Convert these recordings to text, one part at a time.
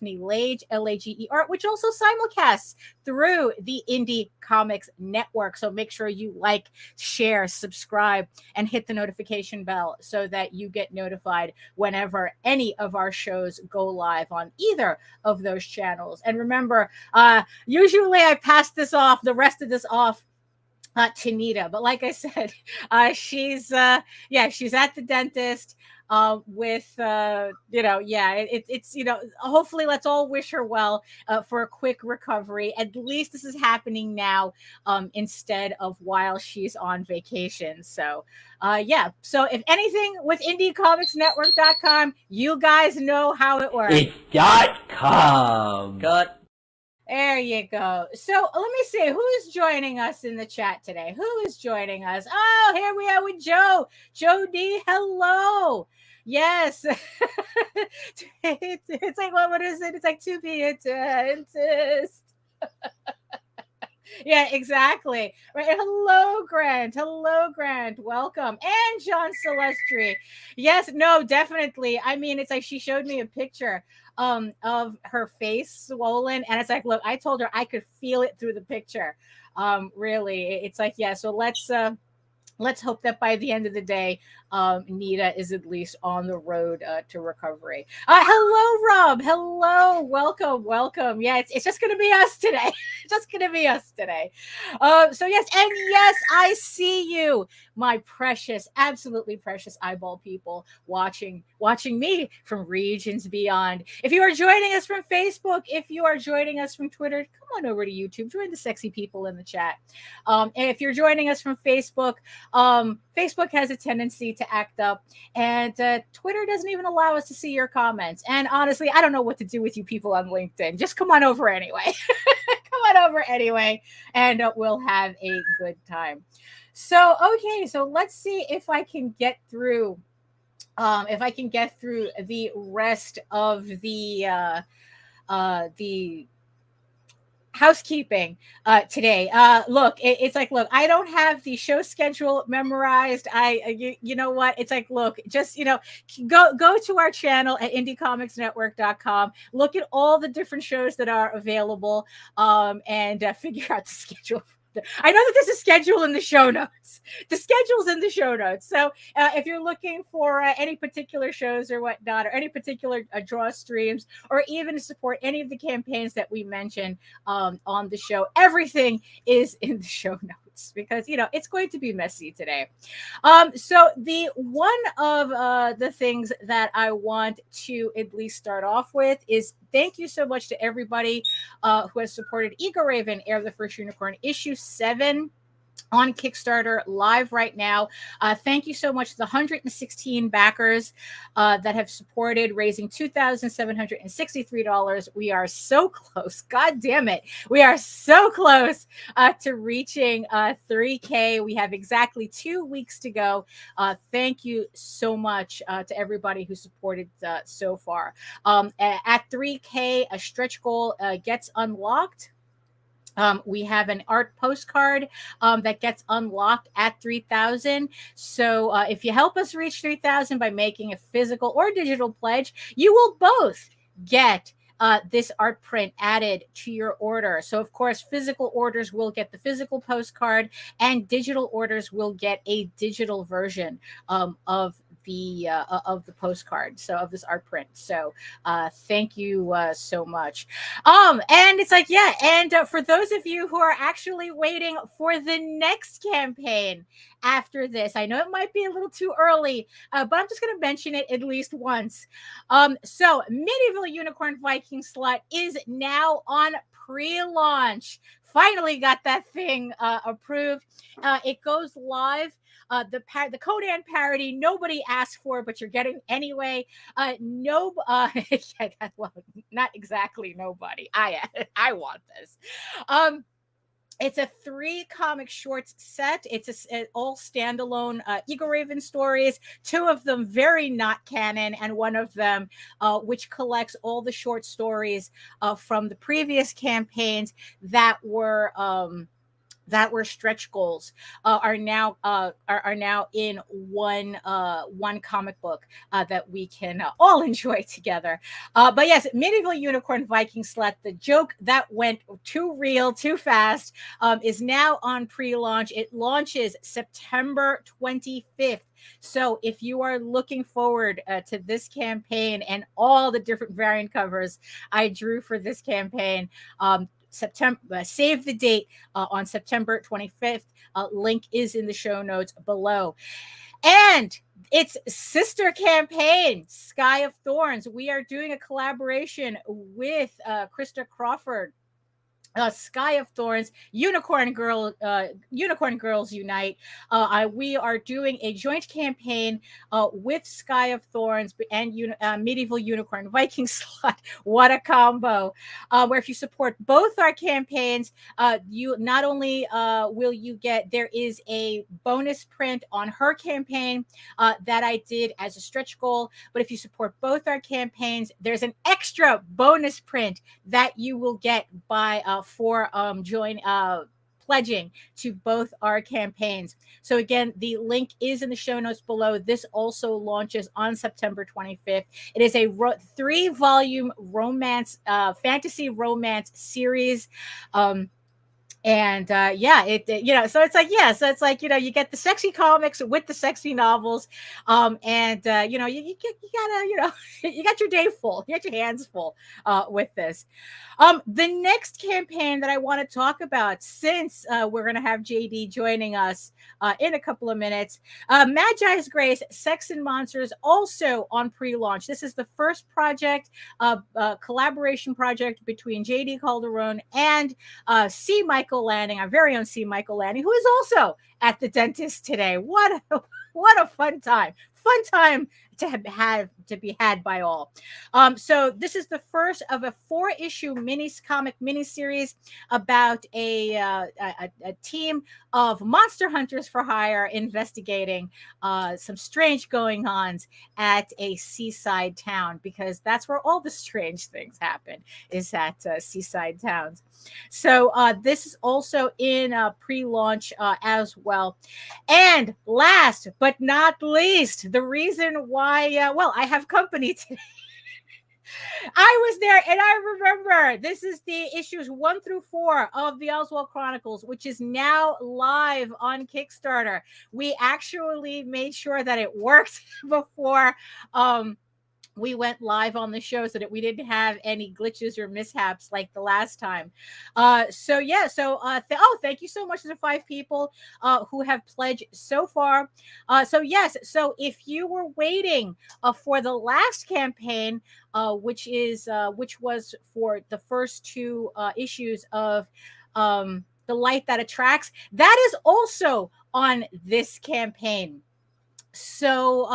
Lage, Lager, which also simulcasts through the Indie Comics Network. So make sure you like, share, subscribe, and hit the notification bell so that you get notified whenever any of our shows go live on either of those channels. And remember, usually I pass the rest of this off to Nita. But like I said, she's at the dentist with it's hopefully let's all wish her well for a quick recovery. At least this is happening now instead of while she's on vacation. So so if anything with indiecomicsnetwork.com, you guys know how it works. It.com. Cut. There you go. So let me see who's joining us in the chat today. Who is joining us? Oh, here we are with Joe. Joe D, hello. Yes. it's like, what is it? It's like to be a dentist. Yeah, exactly. Right. Hello, Grant. Hello, Grant. Welcome. And John Celestri. Yes, no, definitely. I mean, it's like she showed me a picture of her face swollen, and it's like, look, I told her I could feel it through the picture. Really. It's like, yeah, so let's hope that by the end of the day, Nita is at least on the road to recovery. Hello, Rob. Hello. Welcome. Yeah, it's just going to be us today. Just going to be us today. So yes, and yes, I see you, my precious, absolutely precious eyeball people watching me from regions beyond. If you are joining us from Facebook, if you are joining us from Twitter, come on over to YouTube. Join the sexy people in the chat. And if you're joining us from Facebook, Facebook has a tendency to act up, and Twitter doesn't even allow us to see your comments. And honestly, I don't know what to do with you people on LinkedIn. Just come on over anyway. Come on over anyway, and we'll have a good time. So, okay, so let's see if I can get through the rest of the housekeeping today. Look, it's like, look, I don't have the show schedule memorized. You know what, it's like, look, just go to our channel at indiecomicsnetwork.com, look at all the different shows that are available, and figure out the schedule. I know that there's a schedule in the show notes. The schedule's in the show notes. So if you're looking for any particular shows or whatnot, or any particular draw streams, or even to support any of the campaigns that we mentioned on the show, everything is in the show notes, because it's going to be messy today. So the one of the things that I want to at least start off with is thank you so much to everybody who has supported Ego Raven, Heir of the First Unicorn, issue 7 on Kickstarter live right now. Thank you so much to the 116 backers that have supported, raising $2,763. We are so close. God damn it. We are so close to reaching 3K. We have exactly 2 weeks to go. Thank you so much to everybody who supported so far. At 3K, a stretch goal gets unlocked. We have an art postcard that gets unlocked at 3,000. So if you help us reach 3,000 by making a physical or digital pledge, you will both get this art print added to your order. So, of course, physical orders will get the physical postcard, and digital orders will get a digital version of the postcard, so of this art print. So thank you so much. And it's like, yeah, and for those of you who are actually waiting for the next campaign after this, I know it might be a little too early, but I'm just going to mention it at least once. So Medieval Unicorn Viking Slut is now on pre-launch. Finally got that thing approved. It goes live. The Codan parody nobody asked for, but you're getting anyway. Well, not exactly nobody. I want this. It's a 3 comic shorts set. It's all standalone Ego Raven stories. 2 of them very not canon, and 1 of them which collects all the short stories from the previous campaigns that were that were stretch goals are now in one comic book that we can all enjoy together. But yes, Medieval Unicorn Viking Slut, the joke that went too real too fast, is now on pre-launch. It launches September 25th. So if you are looking forward to this campaign and all the different variant covers I drew for this campaign, September, save the date on September 25th. Link is in the show notes below. And it's sister campaign, Sky of Thorns. We are doing a collaboration with Krista Crawford. Sky of Thorns, Unicorn Girls Unite. We are doing a joint campaign with Sky of Thorns and Medieval Unicorn Viking Slut. What a combo! Where if you support both our campaigns, you not only will you get, there is a bonus print on her campaign that I did as a stretch goal, but if you support both our campaigns, there's an extra bonus print that you will get by for pledging to both our campaigns. So again, the link is in the show notes below. This also launches on September 25th. It is a 3-volume romance, fantasy romance series. And so it's like, so it's like, you get the sexy comics with the sexy novels, you gotta, you got your day full, you got your hands full with this. The next campaign that I want to talk about, since we're going to have JD joining us in a couple of minutes, Magi's Grace, Sex and Monsters, also on pre-launch. This is the first project, collaboration project between JD Calderon and C. Michael Lanning, our very own C. Michael Lanning, who is also at the dentist today. What a fun time to be had by all. So this is the first of a 4-issue comic miniseries about a team of monster hunters for hire investigating some strange going-ons at a seaside town, because that's where all the strange things happen, is at seaside towns. So this is also in pre-launch as well. And last but not least, the reason why, I have company today. I was there, and I remember this is the issues 1 through 4 of the Oswald Chronicles, which is now live on Kickstarter. We actually made sure that it worked before we went live on the show, so that we didn't have any glitches or mishaps like the last time. Thank you so much to the 5 people who have pledged so far. So if you were waiting for the last campaign, which was for the first 2 issues of The Light That Attracts, that is also on this campaign. So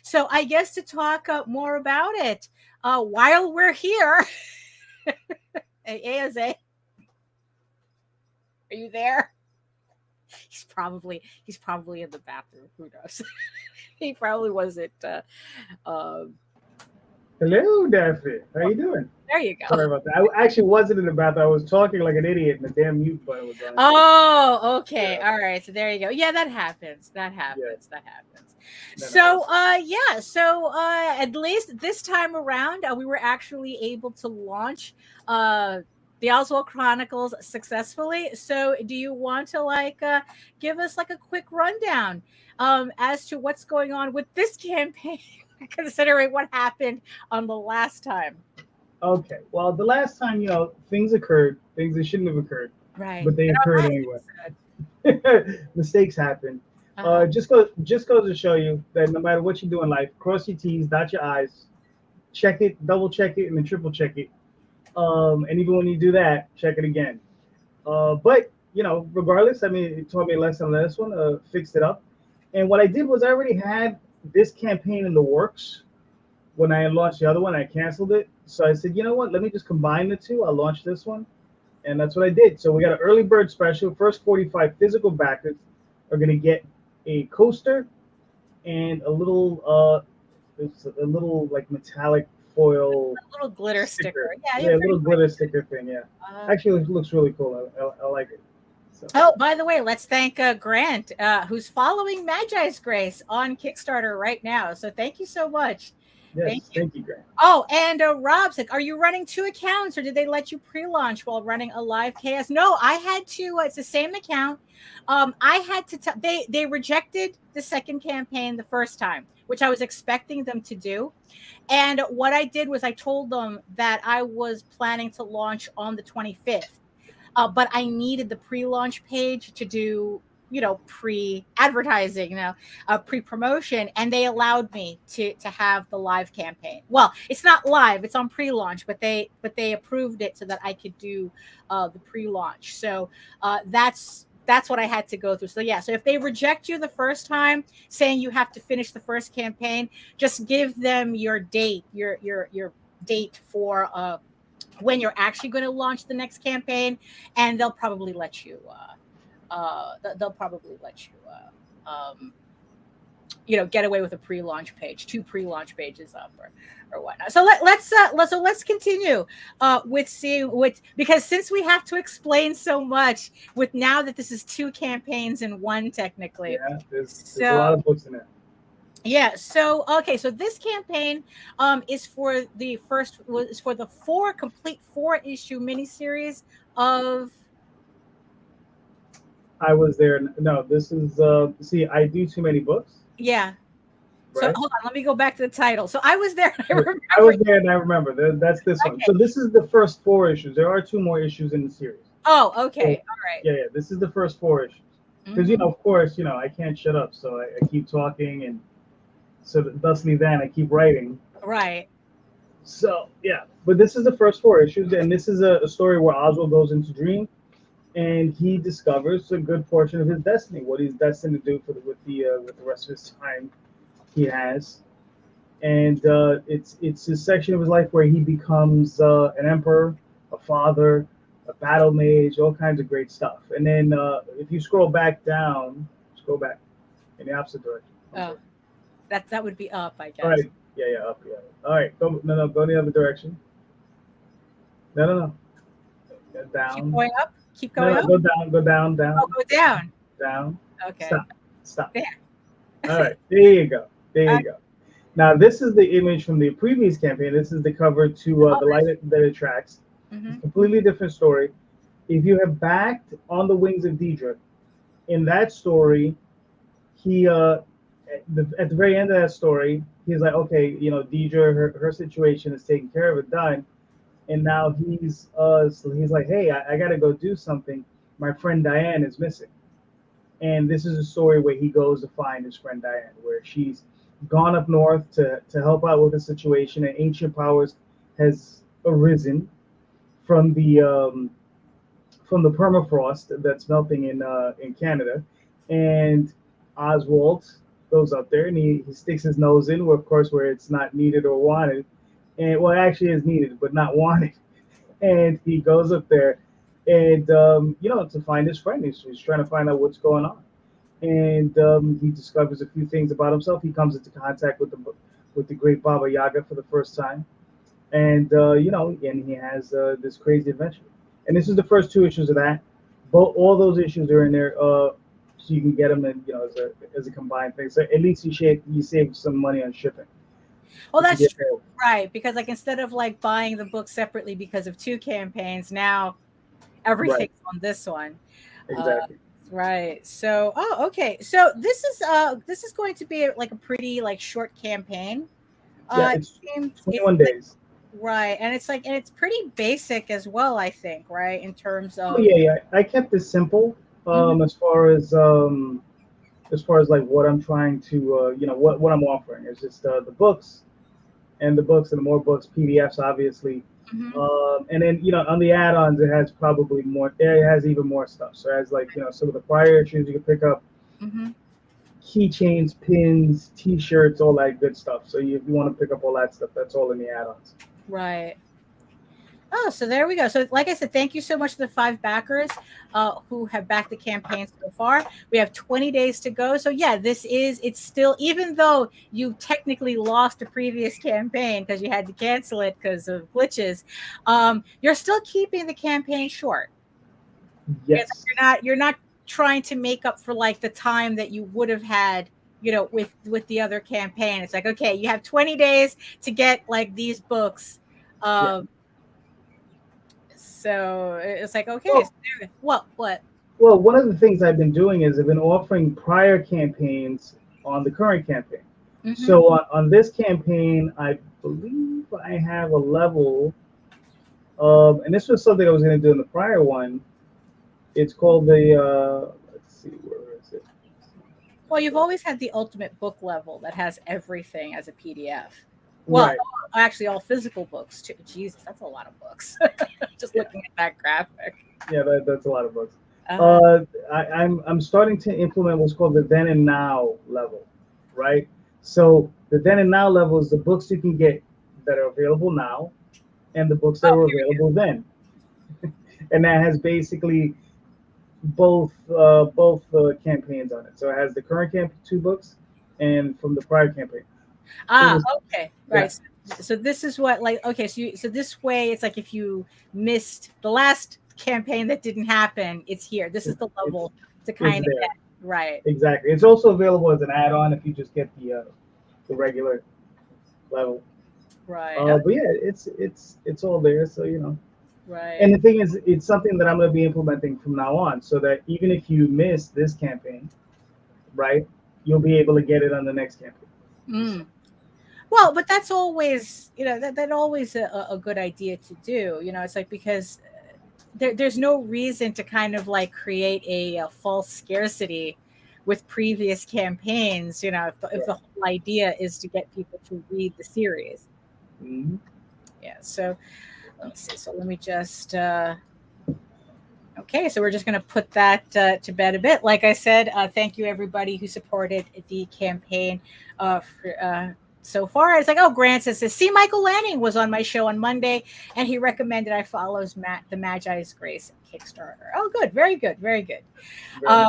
so I guess to talk more about it while we're here, ASA, are you there? He's probably in the bathroom. Who knows? He probably wasn't. Hello, Daffy. How you doing? There you go. Sorry about that. I actually wasn't in the bathroom. I was talking like an idiot, and the damn mute button was on. Oh, okay. Yeah. All right. So there you go. Yeah, that happens. That happens. So at least this time around, we were actually able to launch the Oswald Chronicles successfully. So do you want to give us a quick rundown as to what's going on with this campaign, considering what happened on the last time? Okay. Well, the last time, things occurred, things that shouldn't have occurred. Right. But they occurred anyway. Mistakes happen. Just goes to show you that no matter what you do in life, cross your T's, dot your I's, check it, double check it, and then triple check it. And even when you do that, check it again. But regardless, it taught me a lesson on this one. Fixed it up. And what I did was I already had this campaign in the works when I launched the other one. I canceled it. So I said, you know what? Let me just combine the 2. I'll launch this one. And that's what I did. So we got an early bird special. First 45 physical backers are going to get a coaster and a little metallic foil, a little glitter sticker. Yeah, a little glitter sticker thing. Yeah, actually, it looks really cool. I like it. So Oh, by the way, let's thank Grant, who's following Magi's Grace on Kickstarter right now. So thank you so much. Thank yes, you. thank you, Grant. Oh, and Rob's like, are you running 2 accounts or did they let you pre-launch while running a live KS? No, I had to. It's the same account. I had to. They rejected the second campaign the first time, which I was expecting them to do. And what I did was I told them that I was planning to launch on the 25th. But I needed the pre-launch page to do, pre-advertising, pre-promotion, and they allowed me to have the live campaign. Well, it's not live; it's on pre-launch, but they approved it so that I could do the pre-launch. So that's what I had to go through. So yeah, so if they reject you the first time, saying you have to finish the first campaign, just give them your date, your date for when you're actually going to launch the next campaign, and they'll probably let you they'll probably let you get away with a pre-launch page, 2 pre-launch pages up, or whatnot. So let's continue with seeing what, because since we have to explain so much with now that this is 2 campaigns in one technically. Yeah, there's a So lot of books in there. yeah. So okay. So this campaign is for the complete 4-issue miniseries of. I was there. No, this is see, I do too many books, Yeah. So right? hold on. Let me go back to the title. So I was there. I remember. I was there and I remember. That's this one. Okay. So this is the first 4 issues. There are 2 more issues in the series. Oh, okay. So, All right. yeah, this is the first 4 issues. Because Mhm. of course, I can't shut up, so I keep talking, and so thusly then I keep writing. Right. So yeah, but this is the first 4 issues, and this is a story where Oswald goes into dream, and he discovers a good portion of his destiny, what he's destined to do with the rest of his time he has, and it's a section of his life where he becomes an emperor, a father, a battle mage, all kinds of great stuff. And then if you scroll back down, scroll back in the opposite direction. Oh, that would be up, I All guess. right, yeah, up, yeah. All right, go in the other direction. No. Keep Down. going up. Keep No, going up. go down, Oh, go down. down. Okay. Stop. There. All right, there you go. There Uh, you go. Now this is the image from the previous campaign. This is the cover to oh, the light that attracts. It's a mhm. completely different story. If you have backed on the wings of Deidre, in that story, he at the very end of that story, he's like, okay, Deidre, her situation is taken care of, it done, and now he's like, hey, I gotta go do something. My friend Diane is missing, and this is a story where he goes to find his friend Diane, where she's gone up north to help out with the situation, and ancient powers has arisen from the permafrost that's melting in Canada, and Oswald goes up there and he sticks his nose in, where of course where it's not needed or wanted, and well, actually is needed but not wanted, and he goes up there and to find his friend. He's trying to find out what's going on, and he discovers a few things about himself. He comes into contact with the great Baba Yaga for the first time, and and he has this crazy adventure. And this is the first 2 issues of that. Both all those issues are in there, so you can get them in, as a combined thing. So at least you save some money on shipping. Well, If you that's get true, right? Because like instead of like buying the book separately because of 2 campaigns, now right, everything's on this one. Uh, exactly. right. So, oh, okay. So this is going to be like a pretty like short campaign. Yeah, It it's seems it's 21 like days. right, and it's pretty basic as well. I think right in terms Oh of. yeah. I kept it simple, Mhm. as far as like what I'm trying to, what I'm offering. It's just the books and the more books, PDFs, obviously. Mhm. And then on the add-ons, it has probably more. It has even more stuff. So it has like some of the prior issues you can pick up, Mhm. keychains, pins, T-shirts, all that good stuff. So if you want to pick up all that stuff, that's all in the add-ons. Right. Oh, so there we go. So, like I said, thank you so much to the 5 backers who have backed the campaign so far. We have 20 days to go. So, yeah, it's still, even though you technically lost a previous campaign because you had to cancel it because of glitches, you're still keeping the campaign short. It's Yes. like you're not trying to make up for like the time that you would have had, with the other campaign. It's like, okay, you have 20 days to get like these books. Yeah. Um, so it's like, okay, Well, so what? well, one of the things I've been doing is I've been offering prior campaigns on the current campaign. Mm-hmm. So on this campaign, I believe I have a level, and this was something I was going to do in the prior one. It's called the, let's see, where is it? Well, you've always had the ultimate book level that has everything as a PDF. Well, Right. actually, all physical books too. Jesus, that's a lot of books. Just Yeah. looking at that graphic. Yeah, that's a lot of books. Uh, Uh, I'm starting to implement what's called the then and now level, right? So the then and now level is the books you can get that are available now, and the books that oh, were here we available then, and that has basically both campaigns on it. So it has the current two books, and from the prior campaign. It was Okay, yeah, right. So this is what, like, okay, so this way it's like if you missed the last campaign that didn't happen, it's here. This is the it's level to it's kind of there get right. exactly. It's also available as an add-on if you just get the regular level. Right. Oh, But yeah, it's all there. So and right. the thing is, it's something that I'm going to be implementing from now on, so that even if you miss this campaign, right, you'll be able to get it on the next campaign. Mm. Well, but that's always, that always a good idea to do. It's like, because there's no reason to kind of like create a false scarcity with previous campaigns. If the Right. whole idea is to get people to read the series. Hmm. Yeah. So let me see. So let me just. Okay, so we're just going to put that to bed a bit. Like I said, thank you everybody who supported the campaign so far. It's like, oh, Grant says, see, Michael Lanning was on my show on Monday, and he recommended I follows the Magi's Grace Kickstarter. Oh, good, very good, very good. Very Um,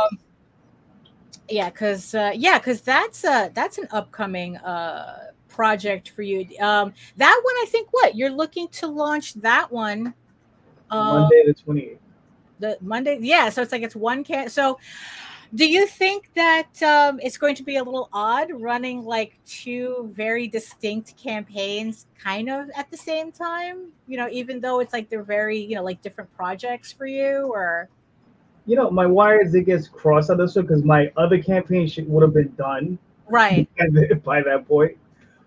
nice. because that's an upcoming project for you. That one, I think, what you're looking to launch that one. Uh, Monday the 28th. the Monday, yeah. So it's like it's one can. So, do you think that it's going to be a little odd running like two very distinct campaigns, kind of at the same time? Even though it's like they're very, like different projects for you, or My wires it gets crossed on this one because my other campaign would have been done right, by that point.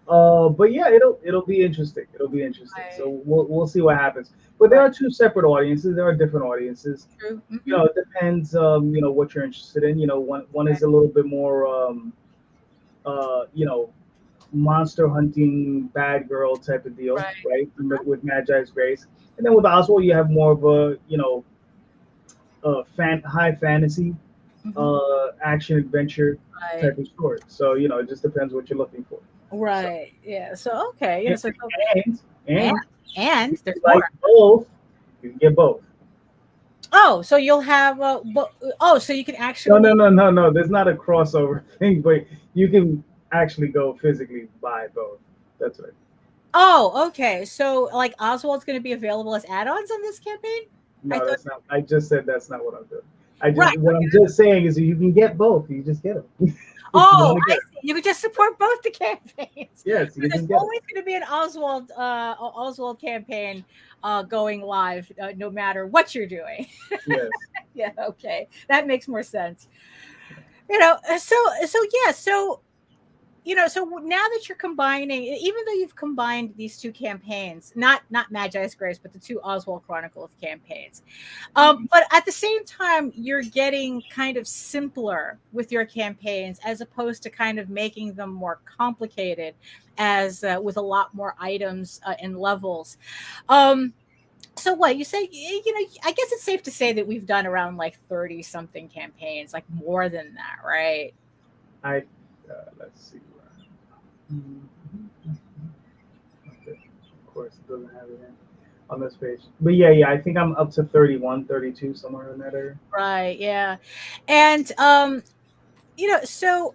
But yeah, it'll be interesting. It'll be interesting. right, So we'll see what happens. But there right, are two separate audiences. There are different audiences. true, hmm, It depends. What you're interested in. One right, is a little bit more uh, you know, monster hunting bad girl type of deal, right, right? With Magi's Grace, and then with Oswald, you have more of a high fantasy, hmm, action adventure right, type of story. So it just depends what you're looking for. So right, yeah. So okay, and so oh, and, and and and if there's you more. like both, you can get both. Oh, so you'll have so you can No, no, actually. no, no, no. There's not a crossover thing, but you can actually go physically buy both. That's right. Oh, okay. So like Oswald's going to be available as add-ons on this campaign? I No, thought that's not. I just said that's not what I'm doing. right. What I'm just saying is you can get both. You just get them if you Oh, want to I get them. see. You could just support both the campaigns. Yes, So you there's can get them. always going to be an Oswald campaign going live no matter what you're doing. Yes. Yeah, okay. That makes more sense. Yeah, so now that you're combining, even though you've combined these two campaigns, not Magi's Grace, but the two Oswald Chronicles campaigns, Mhm. but at the same time, you're getting kind of simpler with your campaigns as opposed to kind of making them more complicated, as with a lot more items and levels. Um, so what you say? I guess it's safe to say that we've done around like 30 something campaigns, like more than that, right? I let's see. Mhm. Okay. Of course, it doesn't have it on this page. But yeah, yeah, I think I'm up to 31, 32, somewhere in that area. Right. Yeah. And so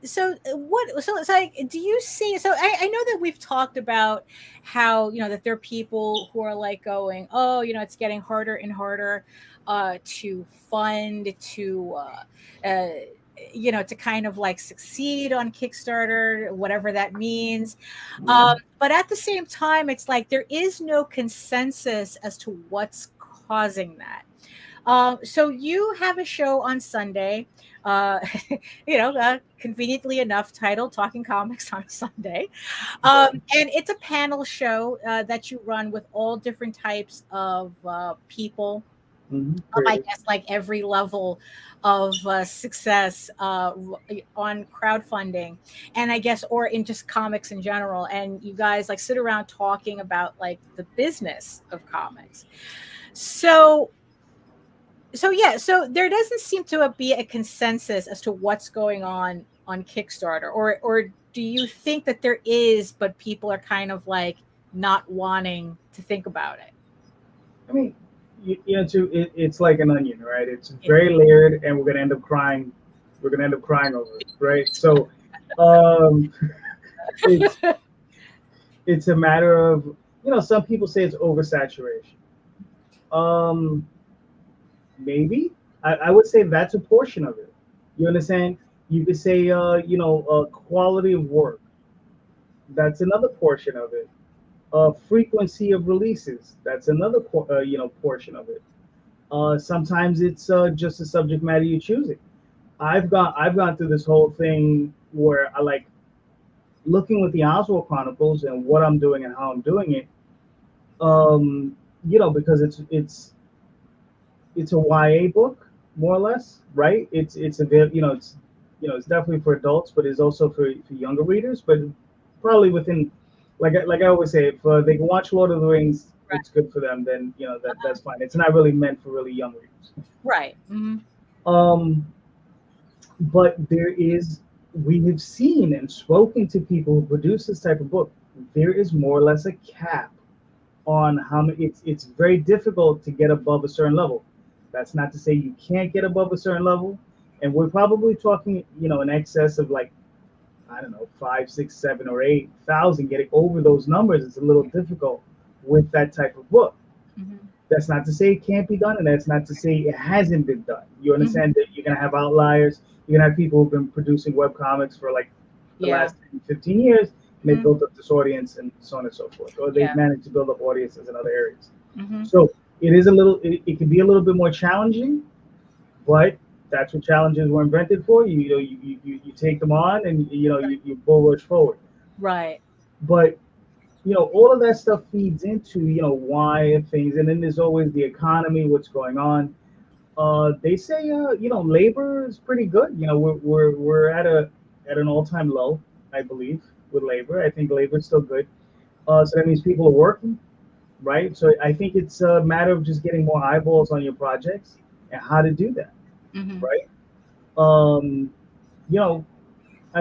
So it's like, do you see, so I know that we've talked about how, that there are people who are like going, oh, it's getting harder and harder to fund, uh to kind of like succeed on Kickstarter, whatever that means. But at the same time, it's like there is no consensus as to what's causing that. So you have a show on Sunday, uh, conveniently enough titled "Talking Comics on Sunday," and it's a panel show that you run with all different types of people. I Creative. guess like every level of success on crowdfunding, and I guess, or in just comics in general. And you guys like sit around talking about like the business of comics. So yeah, so there doesn't seem to be a consensus as to what's going on Kickstarter, or do you think that there is, but people are kind of like not wanting to think about it? I mean, it's like an onion, right? It's very layered, and we're gonna end up crying. We're gonna end up crying over it, right? So, um, it's it's a matter of some people say it's oversaturation. Um, Maybe I would say that's a portion of it. You understand? You could say quality of work. That's another portion of it. Frequency of releases. That's another portion of it. Sometimes it's just the subject matter you're choosing. I've gone through this whole thing where I like looking with the Oswald Chronicles and what I'm doing and how I'm doing it. Because it's a YA book, more or less, right? It's a bit, it's definitely for adults, but it's also for younger readers. But probably within, like I always say, if they can watch Lord of the Rings, Right. it's good for them. Then that's fine. It's not really meant for really young readers. Right. Hmm. Um, but we have seen and spoken to people who produce this type of book. There is more or less a cap on how many. It's very difficult to get above a certain level. That's not to say you can't get above a certain level, and we're probably talking, in excess of like, I don't know, 5, 6, 7, or 8,000. Getting over those numbers is a little difficult with that type of book. Hmm. That's not to say it can't be done, and that's not to say it hasn't been done. You Hmm. understand that you're gonna have outliers. You're gonna have people who've been producing web comics for like the Yeah. last 10, 15 years, and they've Hmm. built up this audience and so on and so forth, or they've Yeah. managed to build up audiences in other areas. Hmm. So it can be a little bit more challenging, but that's what challenges were invented for. You take them on, and you bull rush forward. Right. But all of that stuff feeds into why things, and then there's always the economy, what's going on. They say labor is pretty good. We're at an all-time low, I believe, with labor. I think labor is still good. So that means people are working, right? So I think it's a matter of just getting more eyeballs on your projects and how to do that, Hmm. right? Um, you know, I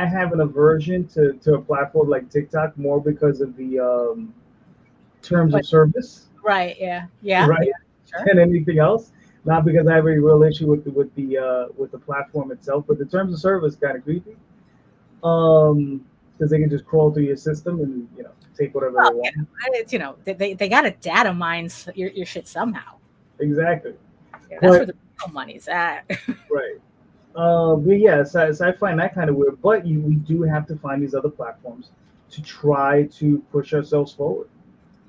have an aversion to a platform like TikTok more because of the terms But of service, right. Yeah. Yeah. right, Yeah. Sure. than anything else. Not because I have a real issue with the platform itself, but the terms of service kind of creepy. Because they can just crawl through your system and take whatever Well, they want. it's, they got to data mine your shit somehow. Exactly. Yeah, that's where But the real money's at. right. But yeah, so I find that kind of weird. But we do have to find these other platforms to try to push ourselves forward,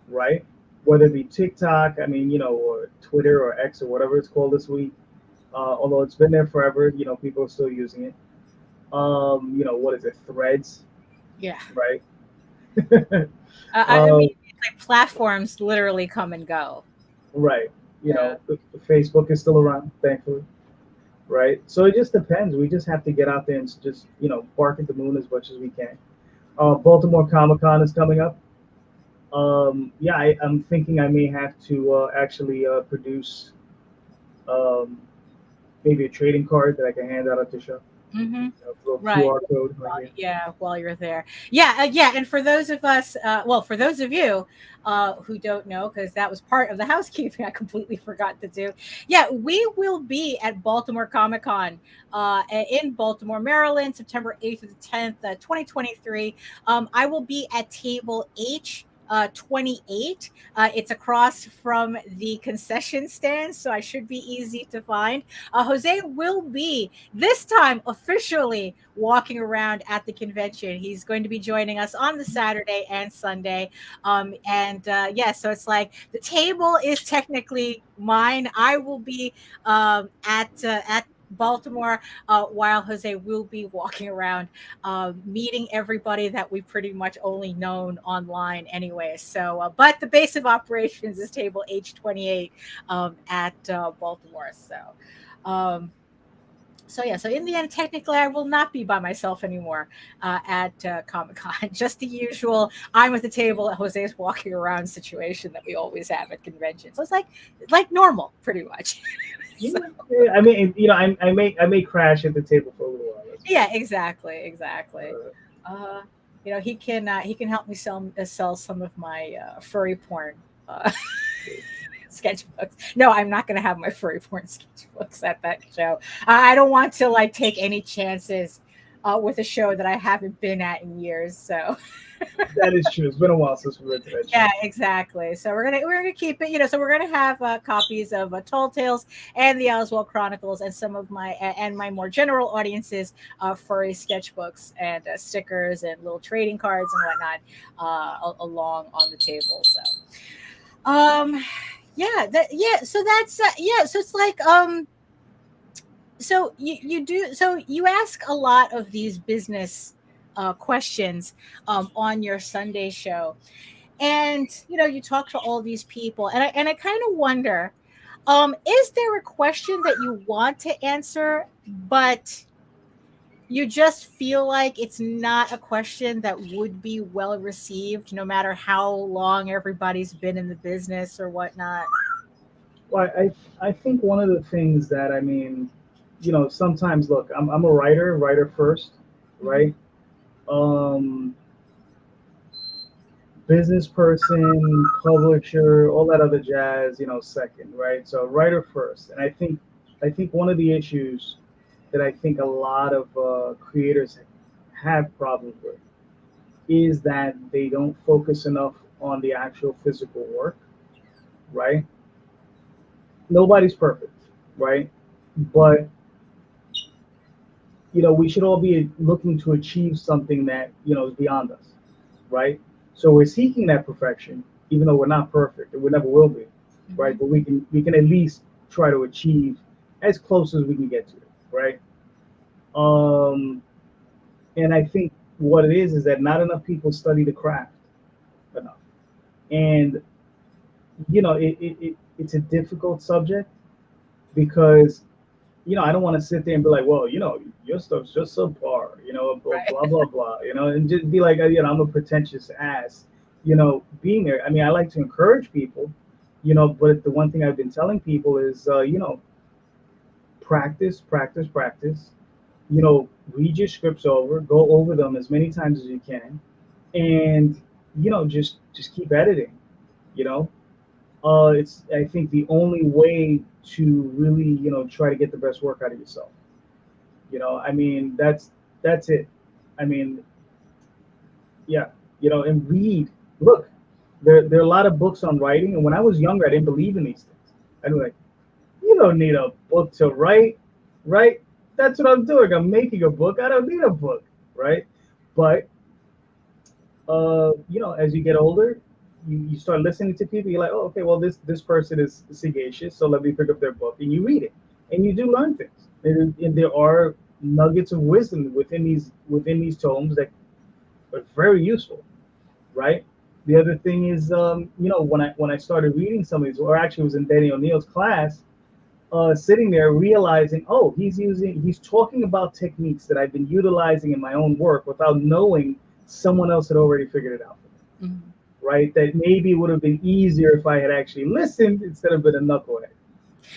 right? Whether it be TikTok, or Twitter or X or whatever it's called this week. Although it's been there forever, people are still using it. What is it? Threads, Yeah. right? I um, mean, it's like platforms literally come and go. right. Yeah. Facebook is still around, thankfully, right? So it just depends. We just have to get out there and just bark at the moon as much as we can. Baltimore Comic Con is coming up. Yeah, I'm thinking I may have to actually produce um, maybe a trading card that I can hand out at the show. Mm-hmm. Little Right. QR code right here. Yeah, while you're there. Yeah. And for those of us, well, for those of you who don't know, because that was part of the housekeeping I completely forgot to do. Yeah, we will be at Baltimore Comic Con in Baltimore, Maryland, September 8th to the 10th, 2023. I will be at table H. 28. It's across from the concession stand, so I should be easy to find. Jose will be this time officially walking around at the convention. He's going to be joining us on the Saturday and Sunday. And yeah, so it's like the table is technically mine. I will be at Baltimore, while Jose will be walking around, meeting everybody that we pretty much only known online anyway. So, but the base of operations is table H28 at Baltimore. Um, so yeah, so in the end, technically, I will not be by myself anymore at Comic Con. Just the usual, I'm at the table, Jose's walking around situation that we always have at conventions. So it's like normal, pretty much. So, Yeah, I mean, I may crash at the table for a little while. yeah, exactly. Uh, Uh, he can help me sell some of my furry porn. Sketchbooks. No, I'm not going to have my furry porn sketchbooks at that show. I don't want to like take any chances with a show that I haven't been at in years. So that is true. It's been a while since we went to that show. yeah, exactly. So we're gonna keep it. So we're gonna have copies of Tall Tales and the Oswald Chronicles, and some of my and my more general audiences furry sketchbooks and stickers and little trading cards and whatnot along on the table. So. Um, yeah, so that's so it's like so you ask a lot of these business questions on your Sunday show, and you talk to all these people, and I kind of wonder, is there a question that you want to answer but you just feel like it's not a question that would be well received no matter how long everybody's been in the business or whatnot? Well, I think one of the things that I mean, sometimes look, I'm a writer first, right? Um, Business person, publisher, all that other jazz, second, right? So writer first, and I think one of the issues that I think a lot of creators have problems with is that they don't focus enough on the actual physical work, right? Nobody's perfect, right? But we should all be looking to achieve something that is beyond us, right? So we're seeking that perfection, even though we're not perfect, and we never will be, right? But we can at least try to achieve as close as we can get to it, right? Um, and I think what it is that not enough people study the craft enough, and it's a difficult subject because I don't want to sit there and be like, well, your stuff's just subpar, blah Right. blah blah blah, and just be like, I'm a pretentious ass, being there. I mean, I like to encourage people, but the one thing I've been telling people is, practice, practice, practice. Read your scripts over, go over them as many times as you can, and just keep editing. You know, it's I think the only way to really try to get the best work out of yourself. I mean that's it. I mean, yeah, and read. Look, there are a lot of books on writing, and when I was younger, I didn't believe in these things. I'd be like, you don't need a book to write, right? That's what I'm doing. I'm making a book. I don't need a book, right? But as you get older, you start listening to people. You're like, oh, okay, well, this person is sagacious, so let me pick up their book, and you read it, and you do learn things. And there are nuggets of wisdom within these tomes that are very useful, right? The other thing is, when I started reading some of these, or actually it was in Danny O'Neill's class, sitting there realizing, oh, he's talking about techniques that I've been utilizing in my own work without knowing someone else had already figured it out for me, right? That maybe would have been easier if I had actually listened instead of been a knucklehead,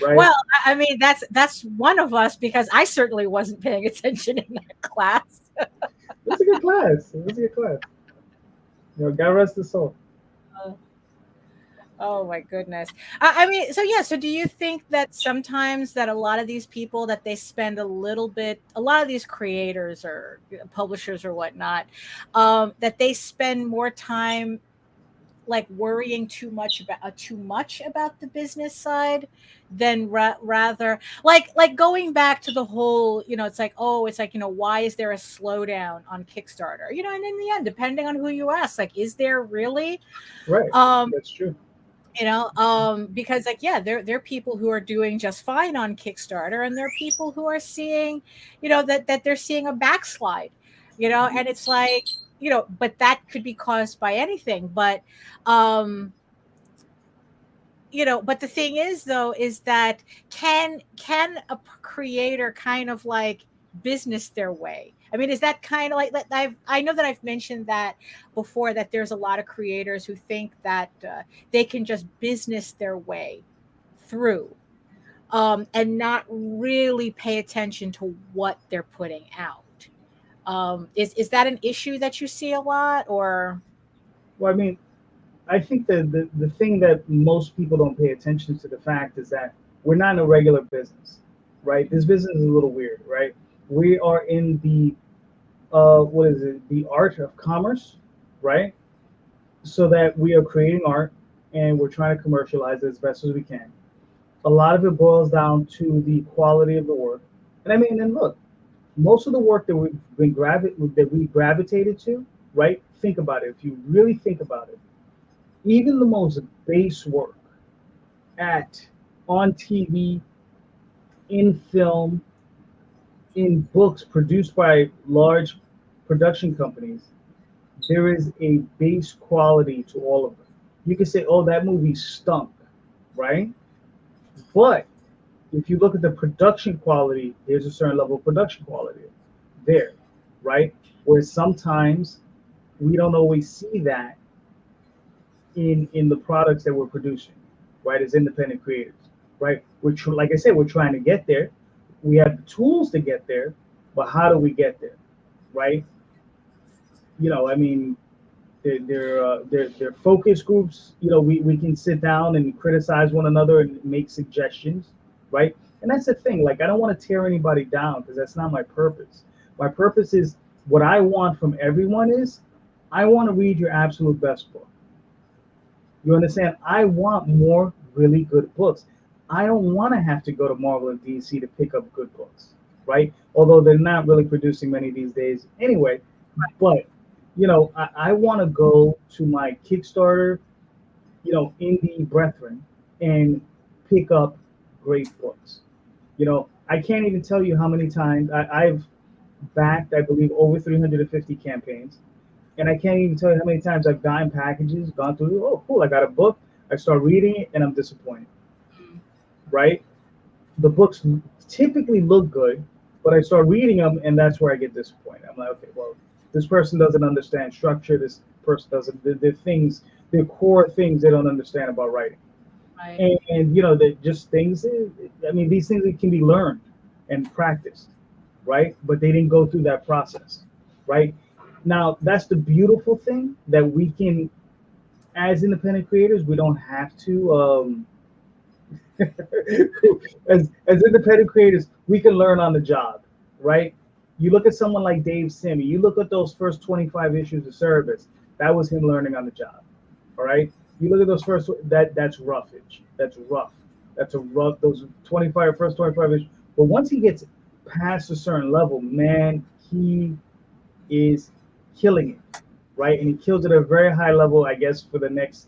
right? Well, I mean, that's one of us because I certainly wasn't paying attention in that class. It was a good class. It was a good class. God rest his soul. Oh my goodness. I mean, so yeah, so do you think that sometimes that a lot of these people that they spend a lot of these creators or publishers or whatnot, that they spend more time like worrying too much about the business side than rather like going back to the whole, it's like, oh, it's like, why is there a slowdown on Kickstarter, and in the end, depending on who you ask, like, is there really? Right. um That's true. because like, yeah, there are people who are doing just fine on Kickstarter, and there are people who are seeing, that they're seeing a backslide, and it's like, but that could be caused by anything. Um but the thing is, though, is that can a creator kind of like business their way? I mean, is that kind of like that? I know that I've mentioned that before, that there's a lot of creators who think that they can just business their way through, and not really pay attention to what they're putting out. Is that an issue that you see a lot, or? Well, I mean, I think the thing that most people don't pay attention to the fact is that we're not in a regular business, right? This business is a little weird, right? We are in the what is it? The art of commerce, right? So that we are creating art and we're trying to commercialize it as best as we can. A lot of it boils down to the quality of the work. And I mean, and look, most of the work that we gravitated to, right? Think about it. If you really think about it, even the most base work at on TV, in film, in books produced by large production companies, there is a base quality to all of them. You can say, "Oh, that movie stunk," right? But if you look at the production quality, there's a certain level of production quality there, right? Where sometimes we don't always see that in the products that we're producing, right? As independent creators, right? Like I said, we're trying to get there. We have the tools to get there, but how do we get there, right? I mean, they're focus groups. We can sit down and criticize one another and make suggestions, right? And that's the thing. Like, I don't want to tear anybody down because that's not my purpose. My purpose is, what I want from everyone is, I want to read your absolute best book. You understand? I want more really good books. I don't want to have to go to Marvel and DC to pick up good books, right? Although they're not really producing many these days anyway. But I want to go to my Kickstarter, indie brethren, and pick up great books. I can't even tell you how many times I've backed, I believe, over 350 campaigns. And I can't even tell you how many times I've gotten packages, gone through, oh, cool, I got a book. I start reading it and I'm disappointed, right? The books typically look good, but I start reading them and that's where I get disappointed. I'm like, okay, well, this person doesn't understand structure. This person doesn't, the core things they don't understand about writing. Right. And they're just things, I mean, these things can be learned and practiced, right? But they didn't go through that process, right? Now, that's the beautiful thing, that we can, as independent creators, we don't have to, as independent creators, we can learn on the job, right? You look at someone like Dave Simmy, you look at those first 25 issues of Service, that was him learning on the job, all right? You look at those that's roughage. That's rough. That's a rough, those first 25 issues. But once he gets past a certain level, man, he is killing it, right? And he kills it at a very high level, I guess, for the next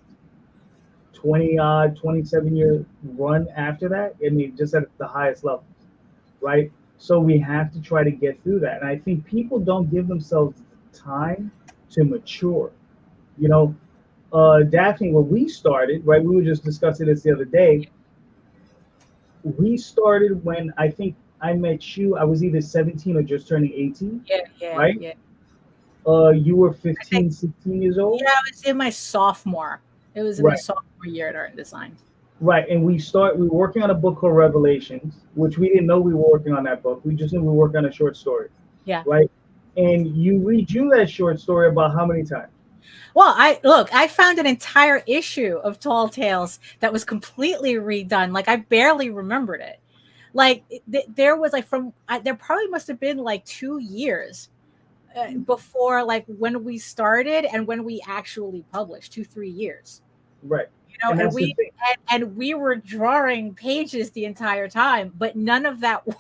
27-year run after that. I mean, just at the highest levels, right? So we have to try to get through that. And I think people don't give themselves time to mature. Daphne, when we started, right, we were just discussing this the other day. We started when I think I met you. I was either 17 or just turning 18, Yeah, yeah, right? yeah. You were I think, 15, 16 years old, yeah, it was in my sophomore. It was in my right? sophomore year at Art and Design. Right, and we're working on a book called Revelations, which we didn't know we were working on that book. We just knew we were working on a short story, Yeah. right? And you redrew that short story about how many times? Well, I found an entire issue of Tall Tales that was completely redone. Like I barely remembered it. Like there was like there probably must have been like 2 years before like when we started and when we actually published 2-3 years. Right, You know, and and that's the we thing. and we were drawing pages the entire time, but none of that work.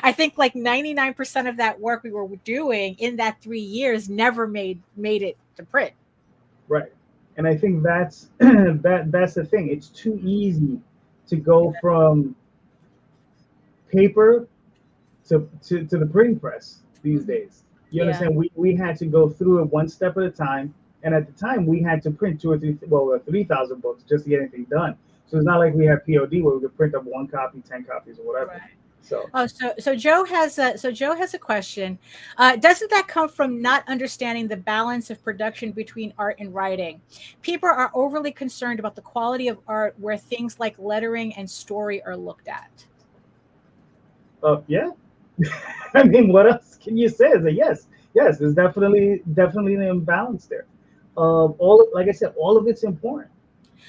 I think like 99% of that work we were doing in that 3 years never made it to print. Right, and I think that's that's the thing. It's too easy to go from paper to the printing press these Mhm. days. You Yeah. understand? We had to go through it one step at a time, and at the time we had to print 3,000 books just to get anything done. So it's not like we have POD where we could print up one copy, 10 copies, or whatever. Right. So Oh, Joe has a question. Doesn't that come from not understanding the balance of production between art and writing? People are overly concerned about the quality of art, where things like lettering and story are looked at. yeah, I mean, what else can you say? Is a yes, yes. There's definitely an imbalance there. Like I said, all of it's important,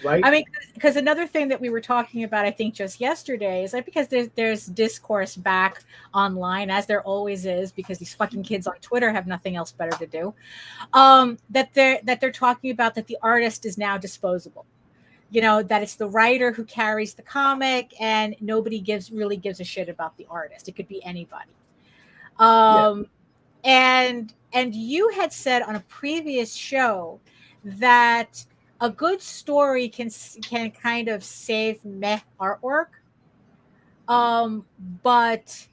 right? I mean, because another thing that we were talking about, I think just yesterday, is like because there's discourse back online, as there always is, because these fucking kids on Twitter have nothing else better to do. That they're talking about that the artist is now disposable. You know, that it's the writer who carries the comic, and nobody really gives a shit about the artist. It could be anybody. Yeah, Um, and you had said on a previous show that a good story can kind of save meh artwork, um but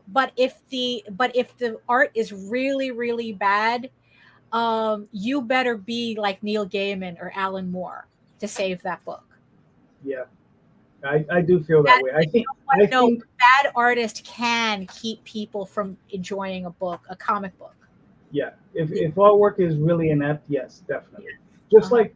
but if the art is really really bad, you better be like Neil Gaiman or Alan Moore to save that book. yeah. I do feel that That, way. like, you know what, I no, think a bad artist can keep people from enjoying a comic book. yeah. If artwork is really inept, yes, definitely. Just Uh-huh. like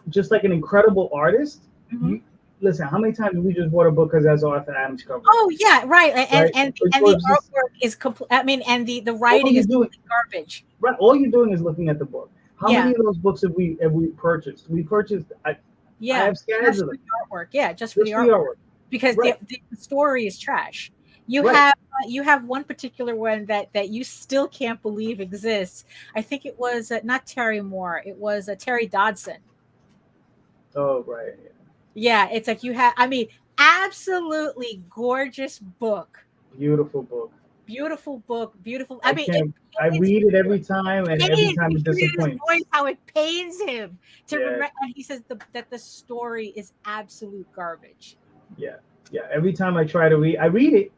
just like an incredible artist, Mhm. you listen. How many times have we just bought a book because that's Arthur Adams cover art, Oh yeah, right. And right? and and Or the it's just artwork is complete. I mean, and the all writing you're is doing, complete garbage. right? All you're doing is looking at the book. How Yeah, many of those books have we purchased? We purchased. I yeah, have scans just of for them the artwork. Yeah, just for the just for the artwork, artwork. because Right, the story is trash. You right. have you have one particular one that you still can't believe exists. I think it was not Terry Moore. It was Terry Dodson. Oh, right. Yeah. Yeah, it's like you have. I mean, absolutely gorgeous book, Beautiful book. beautiful book, beautiful. I I mean, it can't. I pains read it every time, and every pains. time You it can hear in his disappoints. voice how it pains him to Yeah, remember. And he says that the story is absolute garbage. yeah, yeah. Every time I try to read, I read it,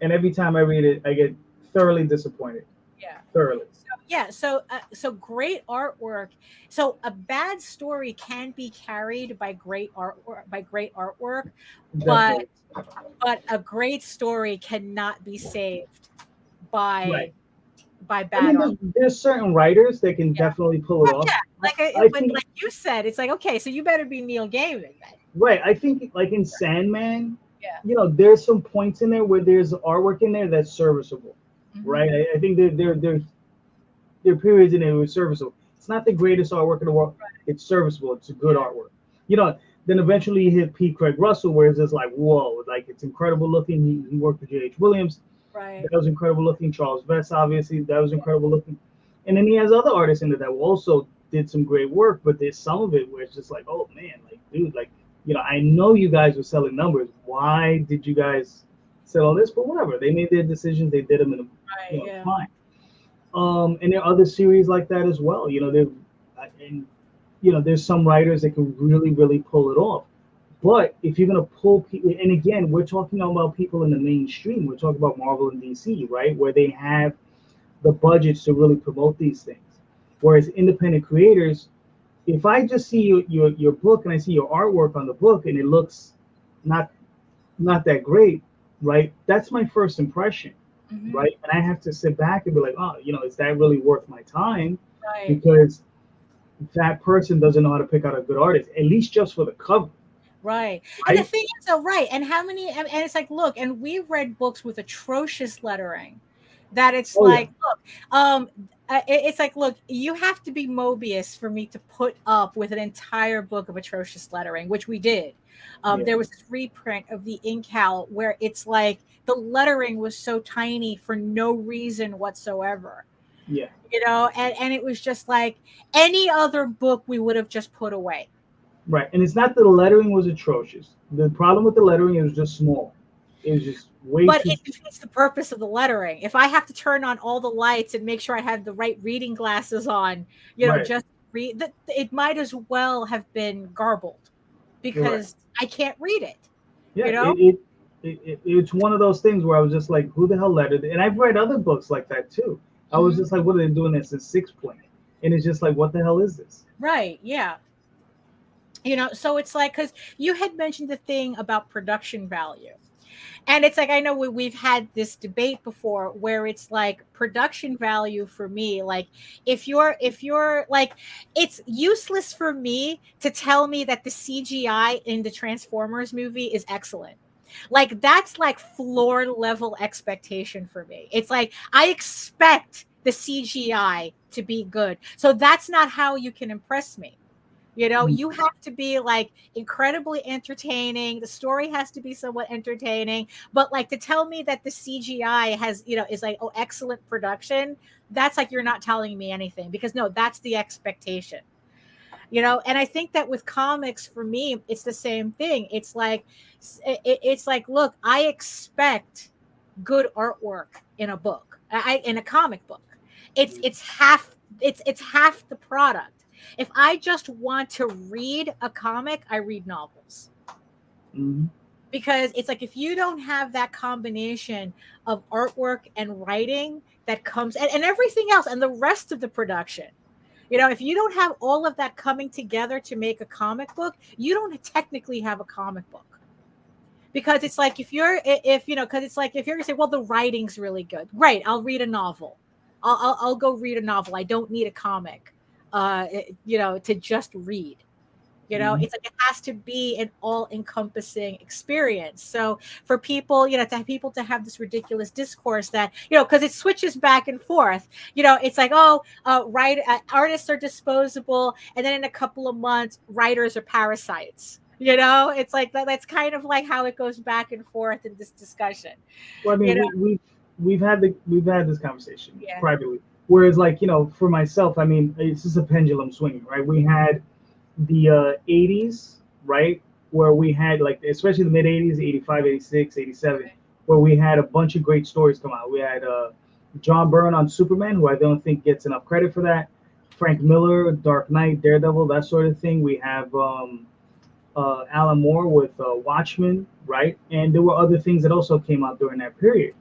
and every time I read it, I get thoroughly disappointed. Yeah. Thoroughly, So great artwork. So a bad story can be carried by great artwork, but definitely. a great story cannot be saved Right. by I bad mean, art. there's certain writers that can Yeah. definitely pull it Well, off. yeah. I But think like you said, it's like, okay, so you better be Neil Gaiman then. right. I think like in Sandman, Yeah. there's some points in there where there's artwork in there that's serviceable. Hmm. Right. I think there are periods in there where it's serviceable. It's not the greatest artwork in the world. It's serviceable. It's a good Yeah. artwork. You know, then eventually you hit P. Craig Russell, where it's just like, whoa, like it's incredible looking. He worked with J.H. Williams. Right. That was incredible looking. Charles Vess, obviously, that was incredible looking. And then he has other artists in there that also did some great work, but there's some of it where it's just like, oh man, like dude, like I know you guys were selling numbers. Why did you guys sell all this? But whatever, they made their decisions. They did them, and Right. Yeah. fine. And there are other series like that as well. And there's some writers that can really, really pull it off. But if you're gonna pull people, and again, we're talking about people in the mainstream. We're talking about Marvel and DC, right, where they have the budgets to really promote these things. Whereas independent creators, if I just see your book and I see your artwork on the book and it looks not not that great, right? That's my first impression, Hmm. right? And I have to sit back and be like, oh, is that really worth my time? Right. Because that person doesn't know how to pick out a good artist, at least just for the cover. Right. And the right? thing is, so right. And how many, and it's like, look, and we've read books with atrocious lettering that it's Oh yeah, like, look, it's like, look, you have to be Mobius for me to put up with an entire book of atrocious lettering, which we did. yeah, There was this reprint of the Incal where it's like the lettering was so tiny for no reason whatsoever, yeah. and it was just like any other book we would have just put away. Right. And it's not that the lettering was atrocious. The problem with the lettering, it was just small. It was just way But too it defeats the purpose of the lettering. If I have to turn on all the lights and make sure I have the right reading glasses on, right. just read that, it might as well have been garbled You're right. because I can't read it, Yeah, you know? it's one of those things where I was just like, who the hell lettered? And I've read other books like that too. I was Mhm. just like, what are they doing this in 6 point? And it's just like, what the hell is this? Right. Yeah. So it's like, because you had mentioned the thing about production value. And it's like, I know we've had this debate before where it's like production value for me, like if you're like, it's useless for me to tell me that the CGI in the Transformers movie is excellent. Like that's like floor level expectation for me. It's like I expect the CGI to be good, so that's not how you can impress me. Mm. You have to be like incredibly entertaining. The story has to be somewhat entertaining. But like to tell me that the CGI is like, oh, excellent production, that's like you're not telling me anything, because no, that's the expectation. And I think that with comics, for me, it's the same thing. It's like, look, I expect good artwork in a book, in a comic book. It's half the product. If I just want to read a comic, I read novels, Mhm. because it's like if you don't have that combination of artwork and writing that comes, and everything else and the rest of the production, if you don't have all of that coming together to make a comic book, you don't technically have a comic book. Because it's like because it's like if you're gonna say, well, the writing's really good, great, I'll read a novel. I'll go read a novel. I don't need a comic, to just read. Mhm. It's like it has to be an all-encompassing experience. So for people, to have people to have this ridiculous discourse that, because it switches back and forth. It's like, oh, artists are disposable, and then in a couple of months, writers are parasites. It's like that's kind of like how it goes back and forth in this discussion. Well, I You mean, know, we've had this conversation yeah, privately. Whereas, like, for myself, I mean, it's just a pendulum swinging, right? We had the 80s, right, where we had, like, especially the mid 80s, 85, 86, 87, where we had a bunch of great stories come out. We had John Byrne on Superman, who I don't think gets enough credit for that. Frank Miller, Dark Knight, Daredevil, that sort of thing. We have Alan Moore with Watchmen, right? And there were other things that also came out during that period.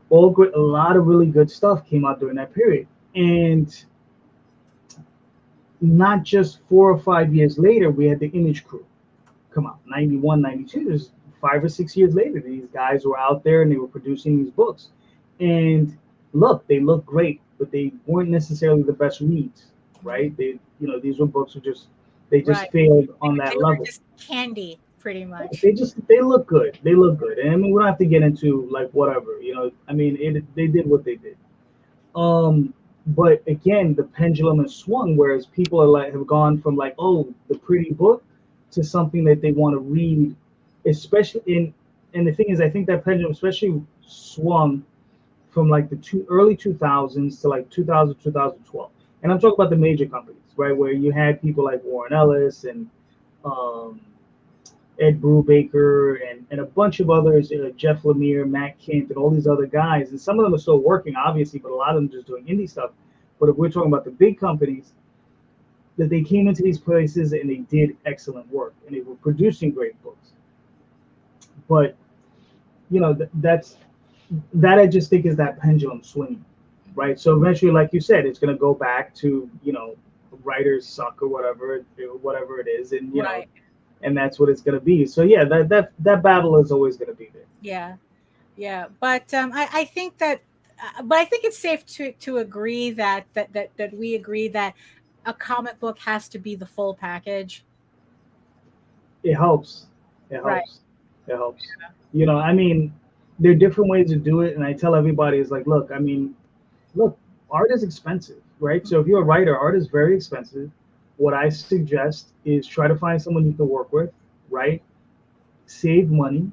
All good, a lot of really good stuff came out during that period. And not just 4 or 5 years later, we had the Image Crew come out, 91, 92. There's 5 or 6 years later, these guys were out there and they were producing these books. And look, they look great, but they weren't necessarily the best reads, right? These were books who they just right. failed on They that were level. just candy, pretty much. They look good. They look good. And I mean, we don't have to get into like whatever, I mean, they did what they did. Um, but again, the pendulum has swung, whereas people are like have gone from like, oh, the pretty book to something that they want to read, especially in. And the thing is, I think that pendulum especially swung from like the early 2000s to like 2000, 2012. And I'm talking about the major companies, right, where you had people like Warren Ellis and um, Ed Brubaker and a bunch of others, Jeff Lemire, Matt Kint, and all these other guys. And some of them are still working, obviously, but a lot of them just doing indie stuff. But if we're talking about the big companies, that they came into these places and they did excellent work and they were producing great books. But that I just think is that pendulum swinging, right? So eventually, like you said, it's going to go back to writers suck or whatever it is, and Right. and that's what it's going to be. So yeah, that battle is always going to be there. Yeah. Yeah, but I think that, but I think it's safe to agree that we agree that a comic book has to be the full package. it helps. It Right. helps. It helps. You know, I mean, there are different ways to do it, and I tell everybody is like, look, I mean, look, art is expensive, right? So if you're a writer, art is very expensive. What I suggest is try to find someone you can work with, right? Save money,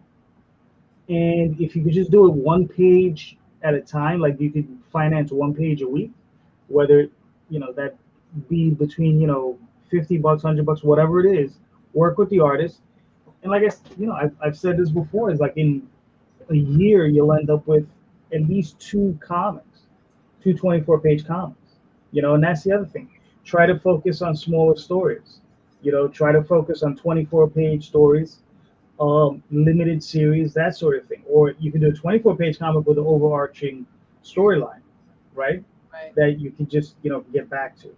and if you could just do it one page at a time, like you could finance one page a week, whether that be between 50 bucks, $100, whatever it is. Work with the artist, and like I've said this before, is like in a year you'll end up with at least two comics, two 24-page comics. And that's the other thing. Try to focus on smaller stories. Try to focus on 24-page stories, limited series, that sort of thing. Or you can do a 24-page comic with an overarching storyline, right? Right. That you can just get back to.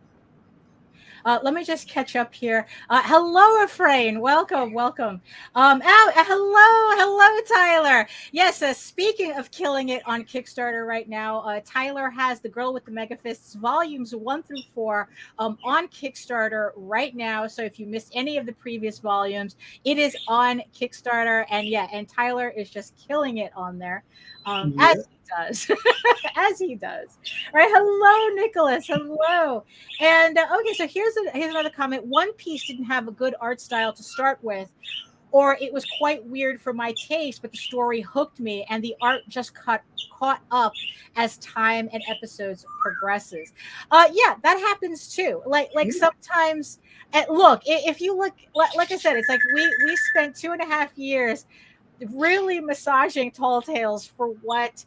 Let me just catch up here. Hello, Efrain. Welcome, welcome. Hello, Tyler. Yes, speaking of killing it on Kickstarter right now, Tyler has The Girl with the Mega Fists volumes 1 through 4 on Kickstarter right now. So if you missed any of the previous volumes, it is on Kickstarter. And Tyler is just killing it on there, Yeah. as he does. As he does. All right. Hello, Nicholas. Hello. And okay, so here's another comment. One Piece didn't have a good art style to start with, or it was quite weird for my taste, but the story hooked me, and the art just caught up as time and episodes progresses. Yeah, that happens too. Like sometimes, look, if you look, like I said, it's like we spent 2.5 years really massaging Tall Tales for what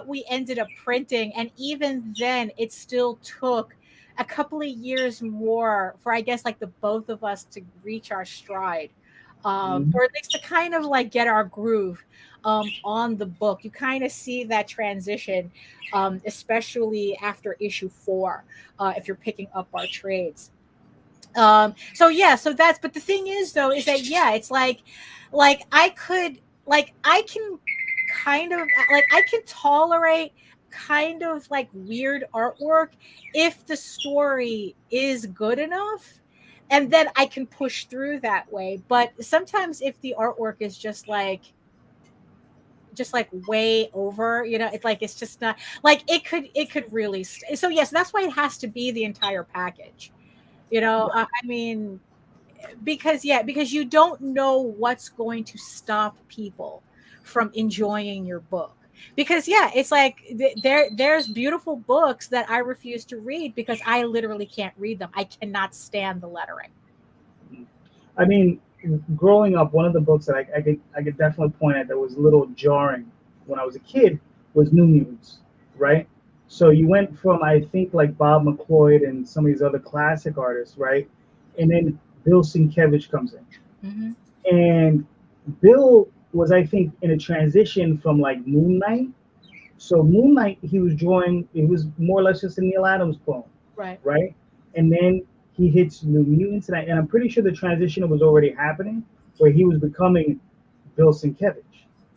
we ended up printing, and even then it still took a couple of years more for, I guess, like the both of us to reach our stride, Mhm. or at least to kind of like get our groove on the book. You kind of see that transition, especially after issue 4, if you're picking up our trades. So yeah, so that's, but the thing is though, is that yeah, it's like I could, like I can kind of, like I can tolerate kind of like weird artwork if the story is good enough, and then I can push through that way. But sometimes if the artwork is just like way over, it's like it's just not, like it could really so yes, that's why it has to be the entire package. I mean, because you don't know what's going to stop people from enjoying your book. Because yeah, it's like there's beautiful books that I refuse to read because I literally can't read them. I cannot stand the lettering. I mean, growing up, one of the books that I could definitely point at that was a little jarring when I was a kid was New Mutants, Right. right? So you went from, I think, like Bob McLeod and some of these other classic artists, right? And then Bill Sienkiewicz comes in. Mm-hmm. And Bill was, I think, in a transition from like Moon Knight. So Moon Knight, he was drawing, it was more or less just a Neil Adams clone, Right. right? And then he hits New Mutants, and I'm pretty sure the transition was already happening, where he was becoming Bill Sienkiewicz,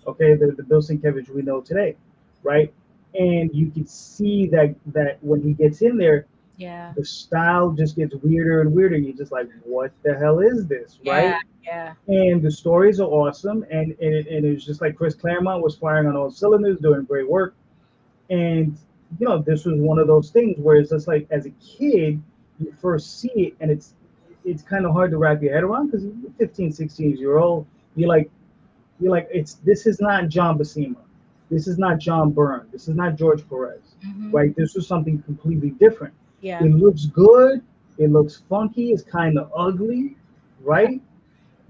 okay, the Bill Sienkiewicz we know today, right? And you could see that when he gets in there, Yeah. the style just gets weirder and weirder. You're just like, what the hell is this, Yeah. right? Yeah. And the stories are awesome, and it was just like Chris Claremont was firing on all cylinders, doing great work. And this was one of those things where it's just like, as a kid, you first see it, and it's kind of hard to wrap your head around because you're 15, 16 year old. You're like, this is not John Buscema, this is not John Byrne, this is not George Perez, Mm-hmm. right? This was something completely different. Yeah. It looks good, it looks funky, it's kind of ugly, Yeah. right?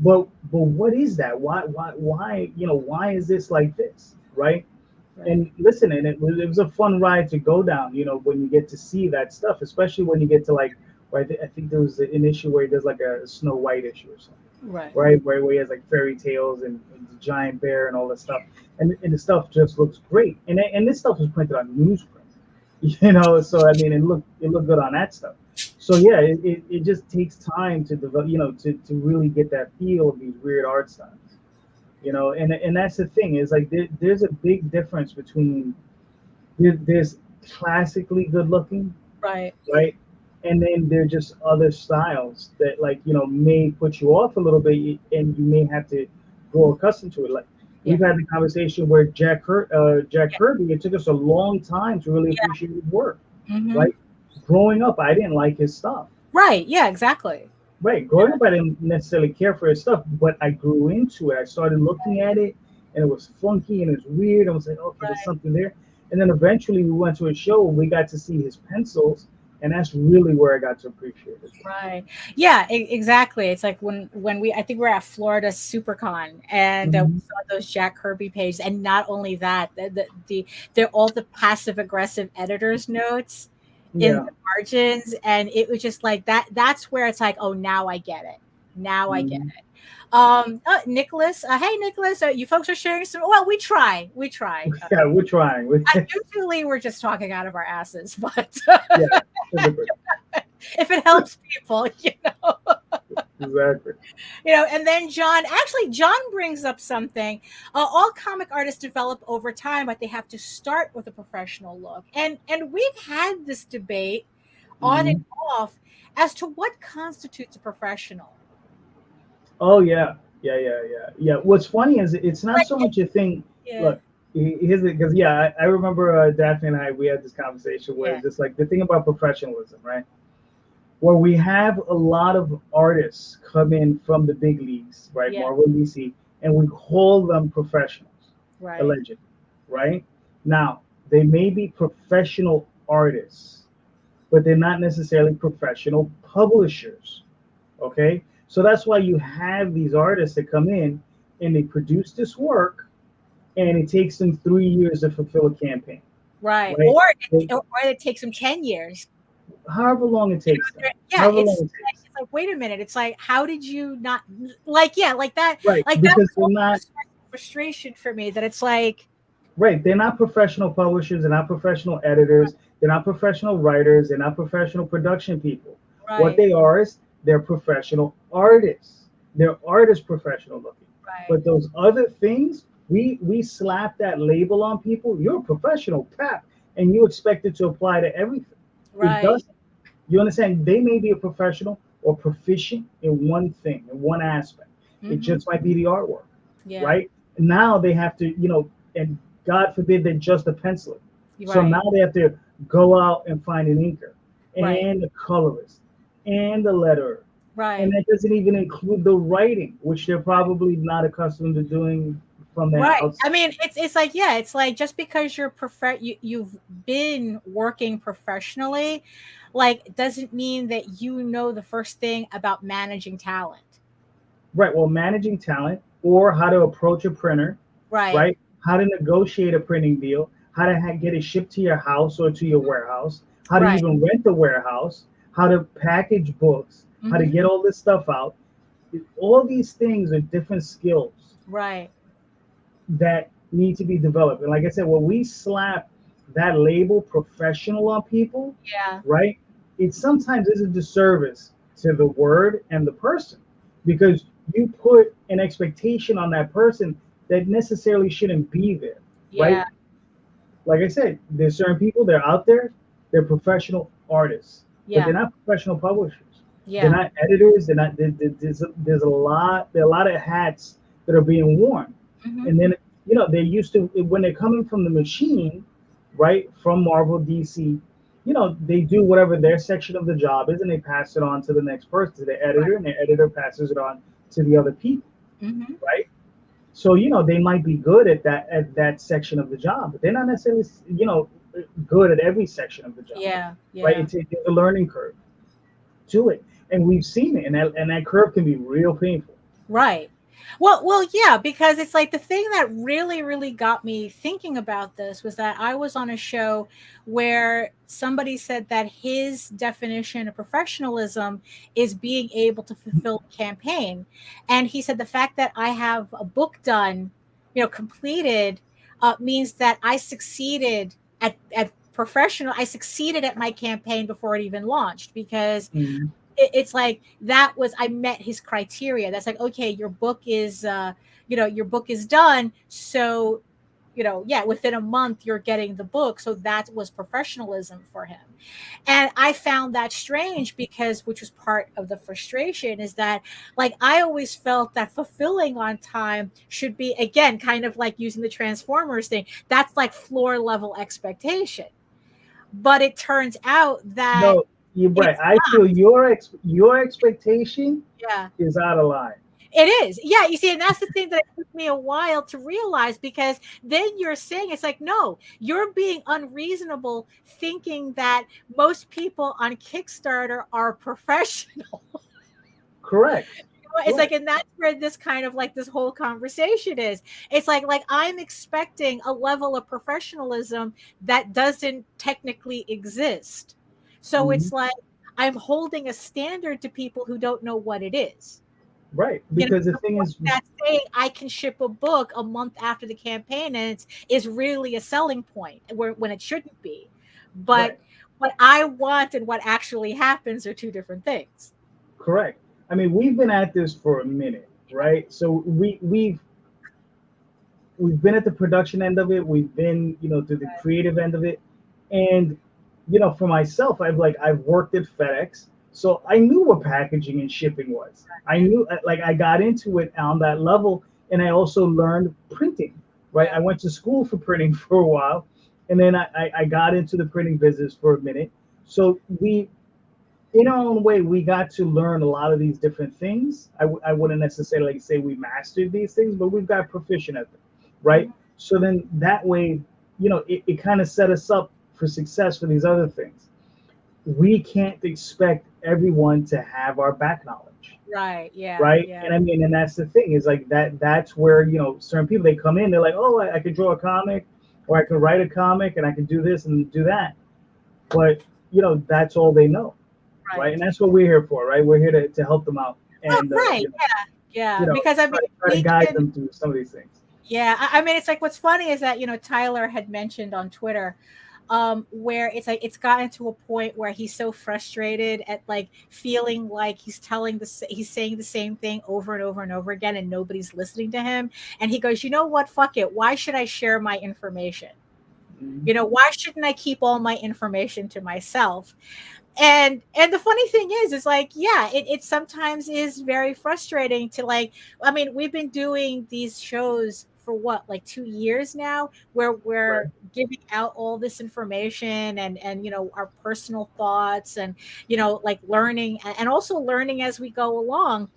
But what is that? Why is this like this, right? Right. And listen, and it was a fun ride to go down, when you get to see that stuff, especially when you get to like, right, I think there was an issue where he does like a Snow White issue or something, Right. right, where he has like fairy tales and the giant bear and all that stuff, and the stuff just looks great, and this stuff was printed on newsprint, so I mean, it looked good on that stuff. So yeah, it just takes time to develop, to really get that feel of these weird art styles, and that's the thing, is like there's a big difference between there's classically good looking, Right. right, And then there are just other styles that, like, may put you off a little bit, and you may have to grow accustomed to it. Like, Yeah. we've had the conversation where Jack Yeah. Kirby, it took us a long time to really Yeah. appreciate his work. Hmm. Right? Growing up, I didn't like his stuff. Right. Yeah, exactly. Right. Growing up, I didn't necessarily care for his stuff, but I grew into it. I started looking at it, and it was funky and it was weird. I was like, okay, there's Right. something there. And then eventually we went to a show and we got to see his pencils, and that's really where I got to appreciate it. Right. Yeah, exactly. It's like when I think we're at Florida SuperCon, and we Mhm. saw those Jack Kirby pages, and not only that, they're all the passive aggressive editors notes in Yeah. the margins, and it was just like that. That's where it's like, oh, now I get it. Now I get Mhm. it. Nicholas, hey Nicholas, you folks are sharing some. Well, we try. Yeah, we're trying. Usually we're just talking out of our asses, but Yeah, typically. if it helps people, Exactly. And then John brings up something. All comic artists develop over time, but they have to start with a professional look. And we've had this debate on and Mhm. off as to what constitutes a professional. Oh yeah, yeah, yeah, yeah, yeah. What's funny is it's not Like, so much a thing. yeah, Look, here's it, because yeah, I remember Daphne and I, we had this conversation where yeah, it's just like the thing about professionalism, right? Where we have a lot of artists come in from the big leagues, right, yeah, Marvel and DC, and we call them professionals, right, allegedly, right? Now they may be professional artists, but they're not necessarily professional publishers. Okay, so that's why you have these artists that come in and they produce this work, and it takes them 3 years to fulfill a campaign, right. right? Or They, it takes them 10 years. however long it takes them, Yeah, however long it's it takes, it's like, wait a minute. It's like, how did you not like? Yeah, like that. right? Like that Because was they're also a not, source of frustration for me. That it's like, right. They're not professional publishers. They're not professional editors. They're not professional writers. They're not professional production people. What right, they are is they're professional artists. They're artist professional looking. right, But those other things, we slap that label on people. You're a professional, pap, and you expect it to apply to everything. It right. doesn't. You understand? They may be a professional or proficient in one thing, in one aspect. It Mm-hmm. just might be the artwork, Yeah, right? Now they have to, and God forbid they're just a penciler. you're So right, now they have to go out and find an inker right, and the colorist and the letterer. And right, that doesn't even include the writing, which they're probably not accustomed to doing from their right. I outside. mean, it's like, yeah, it's like just because you've been working professionally, like doesn't mean that you know the first thing about managing talent. Right. Well, managing talent or how to approach a printer, Right, right? How to negotiate a printing deal, how to get it shipped to your house or to your warehouse, how to right. even rent a warehouse, how to package books, how to Hmm. get all this stuff out. All these things are different skills Right. that need to be developed. And like I said, when we slap that label professional on people, Yeah. right, it sometimes is a disservice to the word and the person, because you put an expectation on that person that necessarily shouldn't be there, right? Yeah. Like I said, there's certain people, they're out there, they're professional artists, but Yeah. they're not professional publishers. They're Yeah. not editors. They're not. There's a lot. There are a lot of hats that are being worn, Hmm. and then they're used to when they're coming from the machine, right? From Marvel, DC, they do whatever their section of the job is, and they pass it on to the next person, to the editor, and the editor passes it on to the other people, Hmm. right? So they might be good at that section of the job, but they're not necessarily good at every section of the job, Yeah. right? Yeah. It's a learning curve to it, and we've seen it, and that curve can be real painful. Right. Well, yeah, because it's like the thing that really, really got me thinking about this was that I was on a show where somebody said that his definition of professionalism is being able to fulfill a campaign. And he said the fact that I have a book done, completed, means that I succeeded at professional, I succeeded at my campaign before it even launched because Mhm. it's like that was I met his criteria. That's like, okay, your book is your book is done, so within a month you're getting the book. So that was professionalism for him. And I found that strange because, which was part of the frustration, is that like I always felt that fulfilling on time should be, again, kind of like using the Transformers thing. That's like floor level expectation. But it turns out that No, you're right. it's I feel your expectation yeah. is out of line. It is. Yeah, you see, and that's the thing that it took me a while to realize, because then you're saying it's like, no, you're being unreasonable thinking that most people on Kickstarter are professional. Correct. It's like, Correct. and that's where this kind of like this whole conversation is. It's like I'm expecting a level of professionalism that doesn't technically exist. So Mhm. it's like I'm holding a standard to people who don't know what it is. Right. You know, Because the the thing point is, that saying I can ship a book a month after the campaign ends is really a selling point where when it shouldn't be. But right. what I want and what actually happens are two different things. Correct. I mean, we've been at this for a minute, right? So we've been at the production end of it. We've been, to the creative end of it. And, for myself, I've worked at FedEx. So I knew what packaging and shipping was. I knew, like, I got into it on that level. And I also learned printing, right? Yeah. I went to school for printing for a while. And then I got into the printing business for a minute. So in our own way, we got to learn a lot of these different things. I wouldn't necessarily say we mastered these things, but we've got proficient at them, right? Mhm. So then that way, it kind of set us up for success for these other things. We can't expect everyone to have our back knowledge, Right. Yeah. right? Yeah. And I mean, and that's the thing is like that's where, certain people, they come in, they're like, oh, I could draw a comic, or I can write a comic, and I can do this and do that. But, that's all they know, right? Right. And that's what we're here for, right? We're here to help them out Oh, and right. Yeah. Because I mean, try to we guide can. them through some of these things. Yeah. I mean, it's like what's funny is that Tyler had mentioned on Twitter, where it's like it's gotten to a point where he's so frustrated at like feeling like he's saying the same thing over and over and over again, and nobody's listening to him. And he goes, you know what? Fuck it. Why should I share my information? Mhm. Why shouldn't I keep all my information to myself? And the funny thing is like, yeah, it sometimes is very frustrating to like, I mean, we've been doing these shows for what, like 2 years now, where Right. we're giving out all this information and our personal thoughts and like learning and also learning as we go along.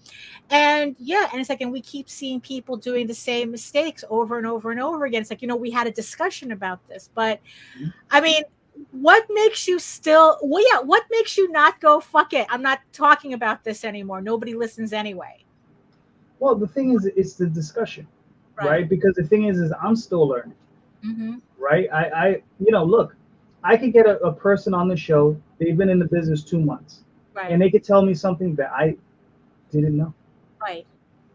And yeah, and it's like, and we keep seeing people doing the same mistakes over and over and over again. It's like, we had a discussion about this, but Mhm. I mean, what makes you still, well, yeah, what makes you not go, fuck it, I'm not talking about this anymore, nobody listens anyway? Well, the thing is, it's the discussion, Right. right? Because the thing is I'm still learning, Mm-hmm. right? Look, I could get a person on the show. They've been in the business 2 months, and Right. they could tell me something that I didn't know. Right.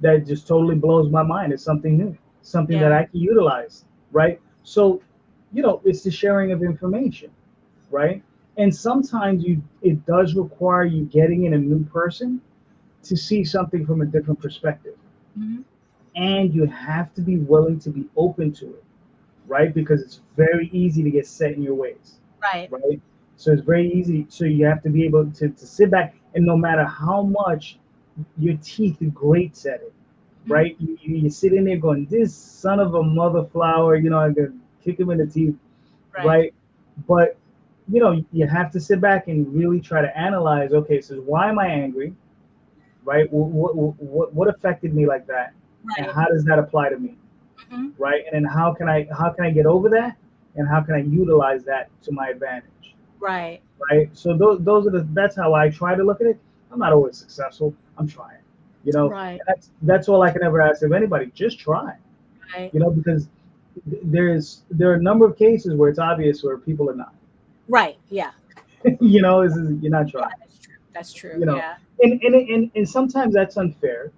That just totally blows my mind. It's something new, something that Yeah. I can utilize, right? So, it's the sharing of information, right? And sometimes it does require you getting in a new person to see something from a different perspective. Mm-hmm. And you have to be willing to be open to it, right? Because it's very easy to get set in your ways, Right. right? So it's very easy. So you have to be able to sit back, and no matter how much your teeth grates at it, Mm-hmm. right? You sit in there going, this son of a mother flower, I could kick him in the teeth, Right. right? But you have to sit back and really try to analyze. Okay, so why am I angry? Right? What affected me like that, and Right. how does that apply to me? Mm-hmm. Right? And then how can I get over that, and how can I utilize that to my advantage? Right. Right? So those are that's how I try to look at it. I'm not always successful. I'm trying. Right. That's all I can ever ask of anybody. Just try. Right. Because there are a number of cases where it's obvious where people are not. Right. Yeah. You're not Yeah, trying. that's true. That's true. you know Yeah. and sometimes that's unfair,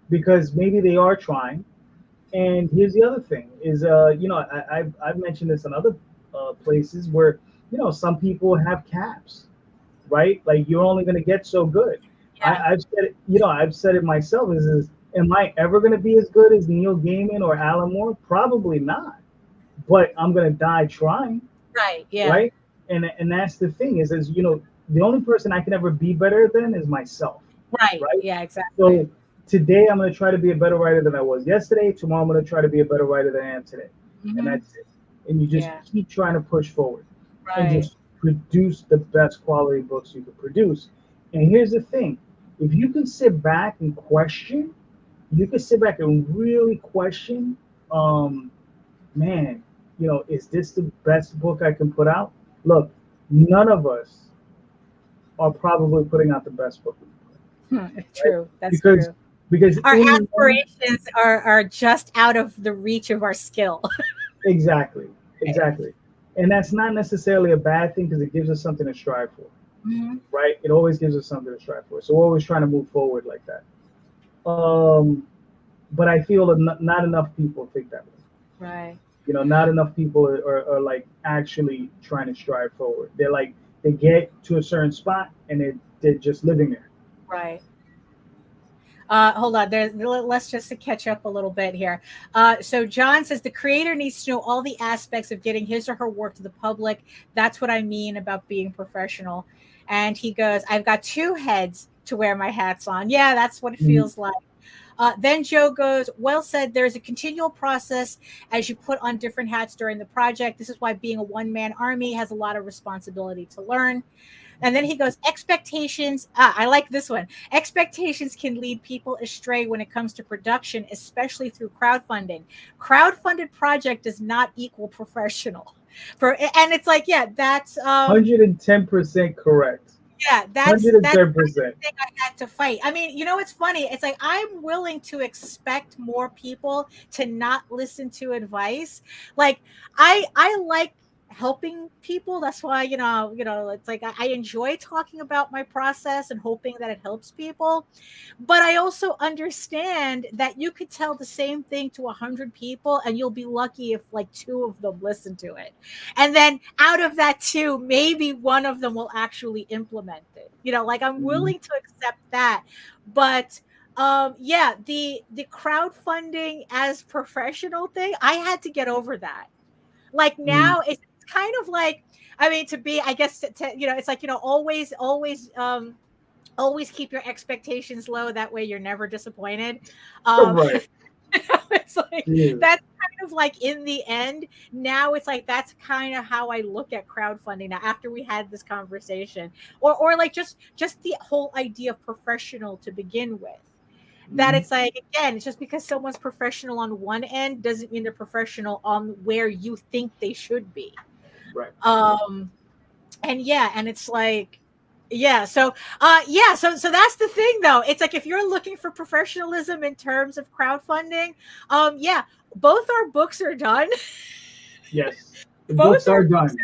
because maybe they are trying. And here's the other thing is, I've mentioned this in other places where, some people have caps, right? Like, you're only going to get so good. Yeah. I've said it myself, is am I ever going to be as good as Neil Gaiman or Alan Moore? Probably not. but I'm gonna die trying, Right. Yeah. right? And that's the thing is the only person I can ever be better than is myself, Right. right? Yeah. Exactly. So today I'm gonna try to be a better writer than I was yesterday. Tomorrow I'm gonna try to be a better writer than I am today, and Hmm. that's it. And you just Yeah. keep trying to push forward and Right. just produce the best quality books you can produce. And here's the thing: if you can sit back and question, you can sit back and really question, um, man, is this the best book I can put out? Look, none of us are probably putting out the best book, right? True. That's Because true. because Our in the end, aspirations are just out of the reach of our skill. exactly, Right. exactly, and that's not necessarily a bad thing because it gives us something to strive for, Mhm. right? It always gives us something to strive for. So we're always trying to move forward like that. Um, but I feel that not enough people think that way. Right. Not enough people are like actually trying to strive forward. They're like they get to a certain spot and they're just living there. Right. Hold on. Let's just to catch up a little bit here. So John says the creator needs to know all the aspects of getting his or her work to the public. That's what I mean about being professional. And he goes, I've got two heads to wear my hats on. Yeah, that's what it Mhm. feels like. Then Joe goes, well said. There's a continual process as you put on different hats during the project. This is why being a one-man army has a lot of responsibility to learn. And then he goes, expectations. I like this one. Expectations can lead people astray when it comes to production, especially through crowdfunding. Crowdfunded project does not equal professional. And it's like, yeah, that's 110% correct. yeah, that's 110%. thing I had to fight. I mean, it's funny. It's like I'm willing to expect more people to not listen to advice. Like I like helping people. That's why, it's like I enjoy talking about my process and hoping that it helps people. But I also understand that you could tell the same thing to 100 people and you'll be lucky if like two of them listen to it. And then out of that two, maybe one of them will actually implement it. Like I'm Mhm. willing to accept that. But yeah, the crowdfunding as professional thing, I had to get over that. Like Mhm. now it's kind of like, I mean, to be, I guess, it's like, always keep your expectations low. That way you're never disappointed. Um, Right. it's like Yeah. that's kind of like in the end. Now it's like that's kind of how I look at crowdfunding now after we had this conversation, or like just the whole idea of professional to begin with. That Mhm. it's like again, it's just because someone's professional on one end doesn't mean they're professional on where you think they should be. Right. Um, and yeah, and it's like yeah, so that's the thing though. It's like if you're looking for professionalism in terms of crowdfunding, yeah, both our books are done. Yes. The Both books our are books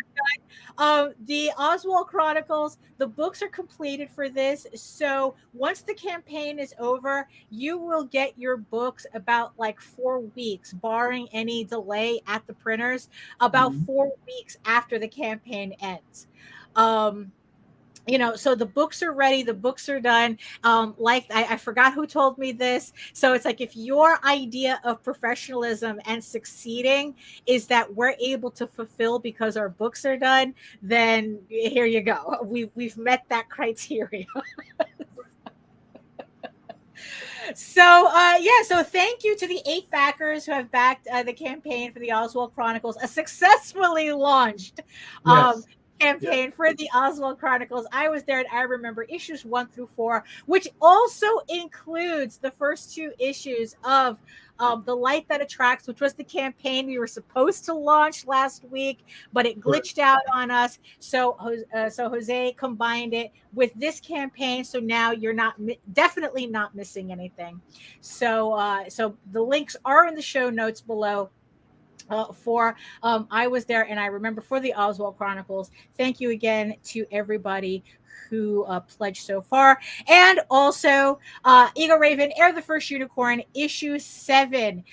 done. the Oswald Chronicles, the books are completed for this. So once the campaign is over, you will get your books about like 4 weeks, barring any delay at the printers, about Mhm. 4 weeks after the campaign ends. Um, so the books are ready, the books are done. Like I forgot who told me this. So it's like if your idea of professionalism and succeeding is that we're able to fulfill because our books are done, then here you go. We've met that criteria. So yeah, so thank you to the 8 backers who have backed the campaign for the Oswald Chronicles, a successfully launched um Yes. Yes. campaign for the Oswald Chronicles. I was there and I remember issues 1 through 4, which also includes the first 2 issues of The Light That Attracts, which was the campaign we were supposed to launch last week, but it Correct. glitched out on us. So Jose combined it with this campaign. So now you're definitely not missing anything. So the links are in the show notes below. For I was there and I remember for the Oswald Chronicles. Thank you again to everybody who pledged so far. And also, Eagle Raven, Air the First Unicorn, issue 7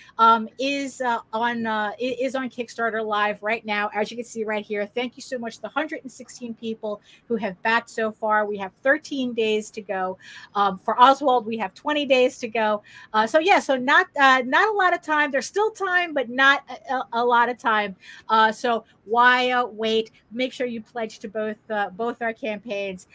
is on Kickstarter live right now, as you can see right here. Thank you so much to the 116 people who have backed so far. We have 13 days to go. For Oswald, we have 20 days to go. So not a lot of time. There's still time, but not a lot of time. So why wait? Make sure you pledge to both our campaigns,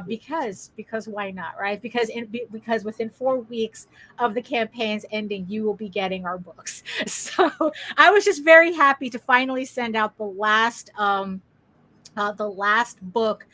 because why not, right? Because within 4 weeks of the campaigns ending, you will be getting our books. So I was just very happy to finally send out the last book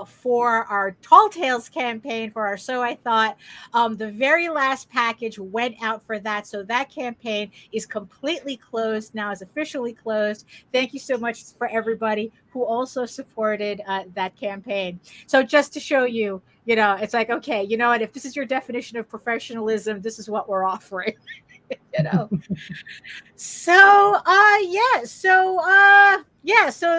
for our Tall Tales campaign for our So I Thought. The very last package went out for that. So that campaign is completely closed now, is officially closed. Thank you so much for everybody who also supported that campaign. So just to show you, it's like, okay, you know what? If this is your definition of professionalism, this is what we're offering. you know so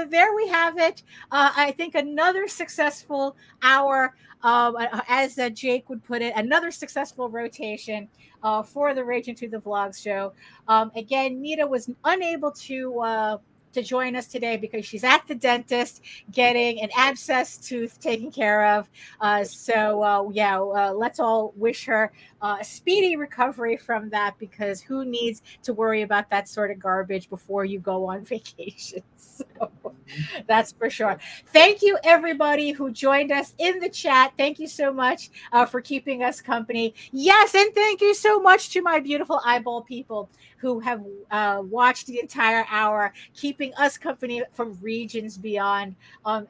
there we have it. I think another successful hour, as Jake would put it, another successful rotation for the Rage Into the Vlogs show. Again, Nita was unable to join us today because she's at the dentist getting an abscess tooth taken care of. Let's all wish her a speedy recovery from that, because who needs to worry about that sort of garbage before you go on vacation? So that's for sure. Thank you, everybody who joined us in the chat. Thank you so much for keeping us company. Yes, and thank you so much to my beautiful eyeball people who have watched the entire hour, keeping us company from regions beyond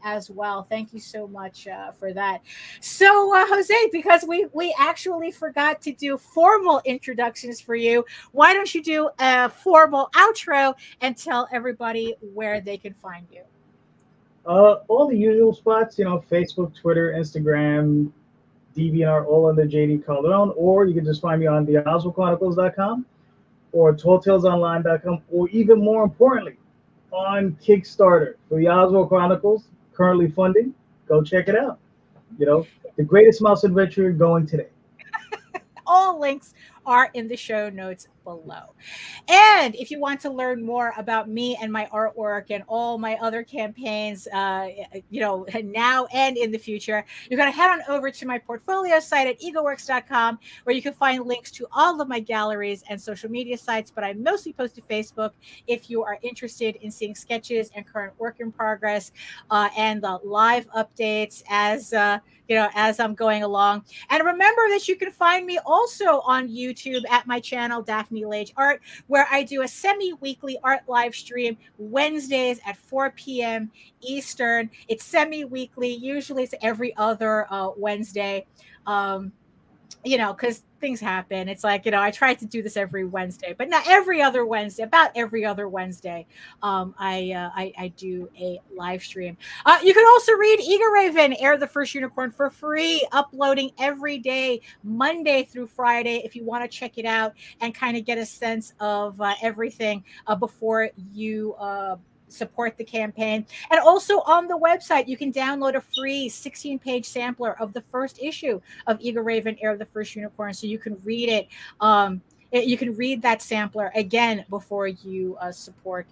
as well. Thank you so much for that. So, Jose, because we actually forgot to do formal introductions for you, why don't you do a formal outro and tell everybody where they can find you? All the usual spots, Facebook, Twitter, Instagram, DVR, all under JD Calderon, or you can just find me on the OswaldChronicles.com or TallTalesOnline.com, or even more importantly, on Kickstarter for the Oswald Chronicles, currently funding. Go check it out. The greatest mouse adventure going today. All links are in the show notes below. And if you want to learn more about me and my artwork and all my other campaigns, now and in the future, you're going to head on over to my portfolio site at egoworks.com, where you can find links to all of my galleries and social media sites. But I mostly post to Facebook if you are interested in seeing sketches and current work in progress, and the live updates as I'm going along. And remember that you can find me also on YouTube at my channel, Daphne Lage Art, where I do a semi-weekly art live stream Wednesdays at 4 p.m. Eastern. It's semi-weekly. Usually it's every other Wednesday. Because things happen. It's like, I try to do this every Wednesday, but not every other Wednesday. About every other Wednesday, I do a live stream. You can also read Eagle Raven, Air the First Unicorn, for free, uploading every day, Monday through Friday, if you want to check it out and kind of get a sense of everything before you support the campaign. And also on the website, you can download a free 16-page sampler of the first issue of Eagle Raven, Air of the First Unicorn, so you can read it. You can read that sampler again before you support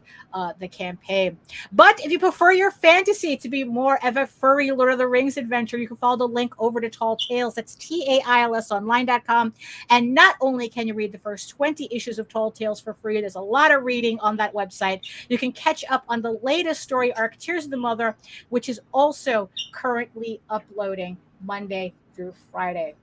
the campaign. But if you prefer your fantasy to be more of a furry Lord of the Rings adventure, you can follow the link over to Tall Tales. That's TAILSonline.com. And not only can you read the first 20 issues of Tall Tales for free, there's a lot of reading on that website. You can catch up on the latest story arc, Tears of the Mother, which is also currently uploading Monday through Friday.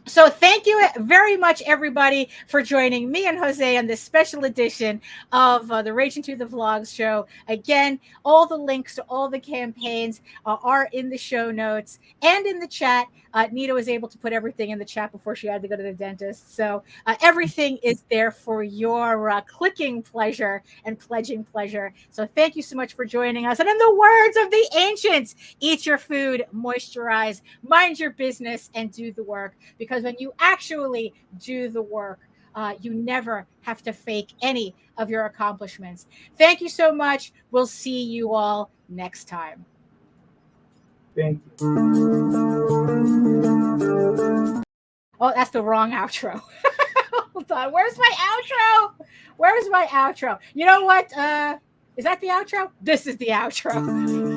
So thank you very much, everybody, for joining me and Jose on this special edition of the Rage Into the Vlogs show. Again, all the links to all the campaigns are in the show notes and in the chat. Nita was able to put everything in the chat before she had to go to the dentist. So everything is there for your clicking pleasure and pledging pleasure. So thank you so much for joining us. And in the words of the ancients, eat your food, moisturize, mind your business, and do the work. Because when you actually do the work, you never have to fake any of your accomplishments. Thank you so much. We'll see you all next time. Thank you. Oh, that's the wrong outro. Hold on. Where's my outro? Where's my outro? You know what? Is that the outro? This is the outro.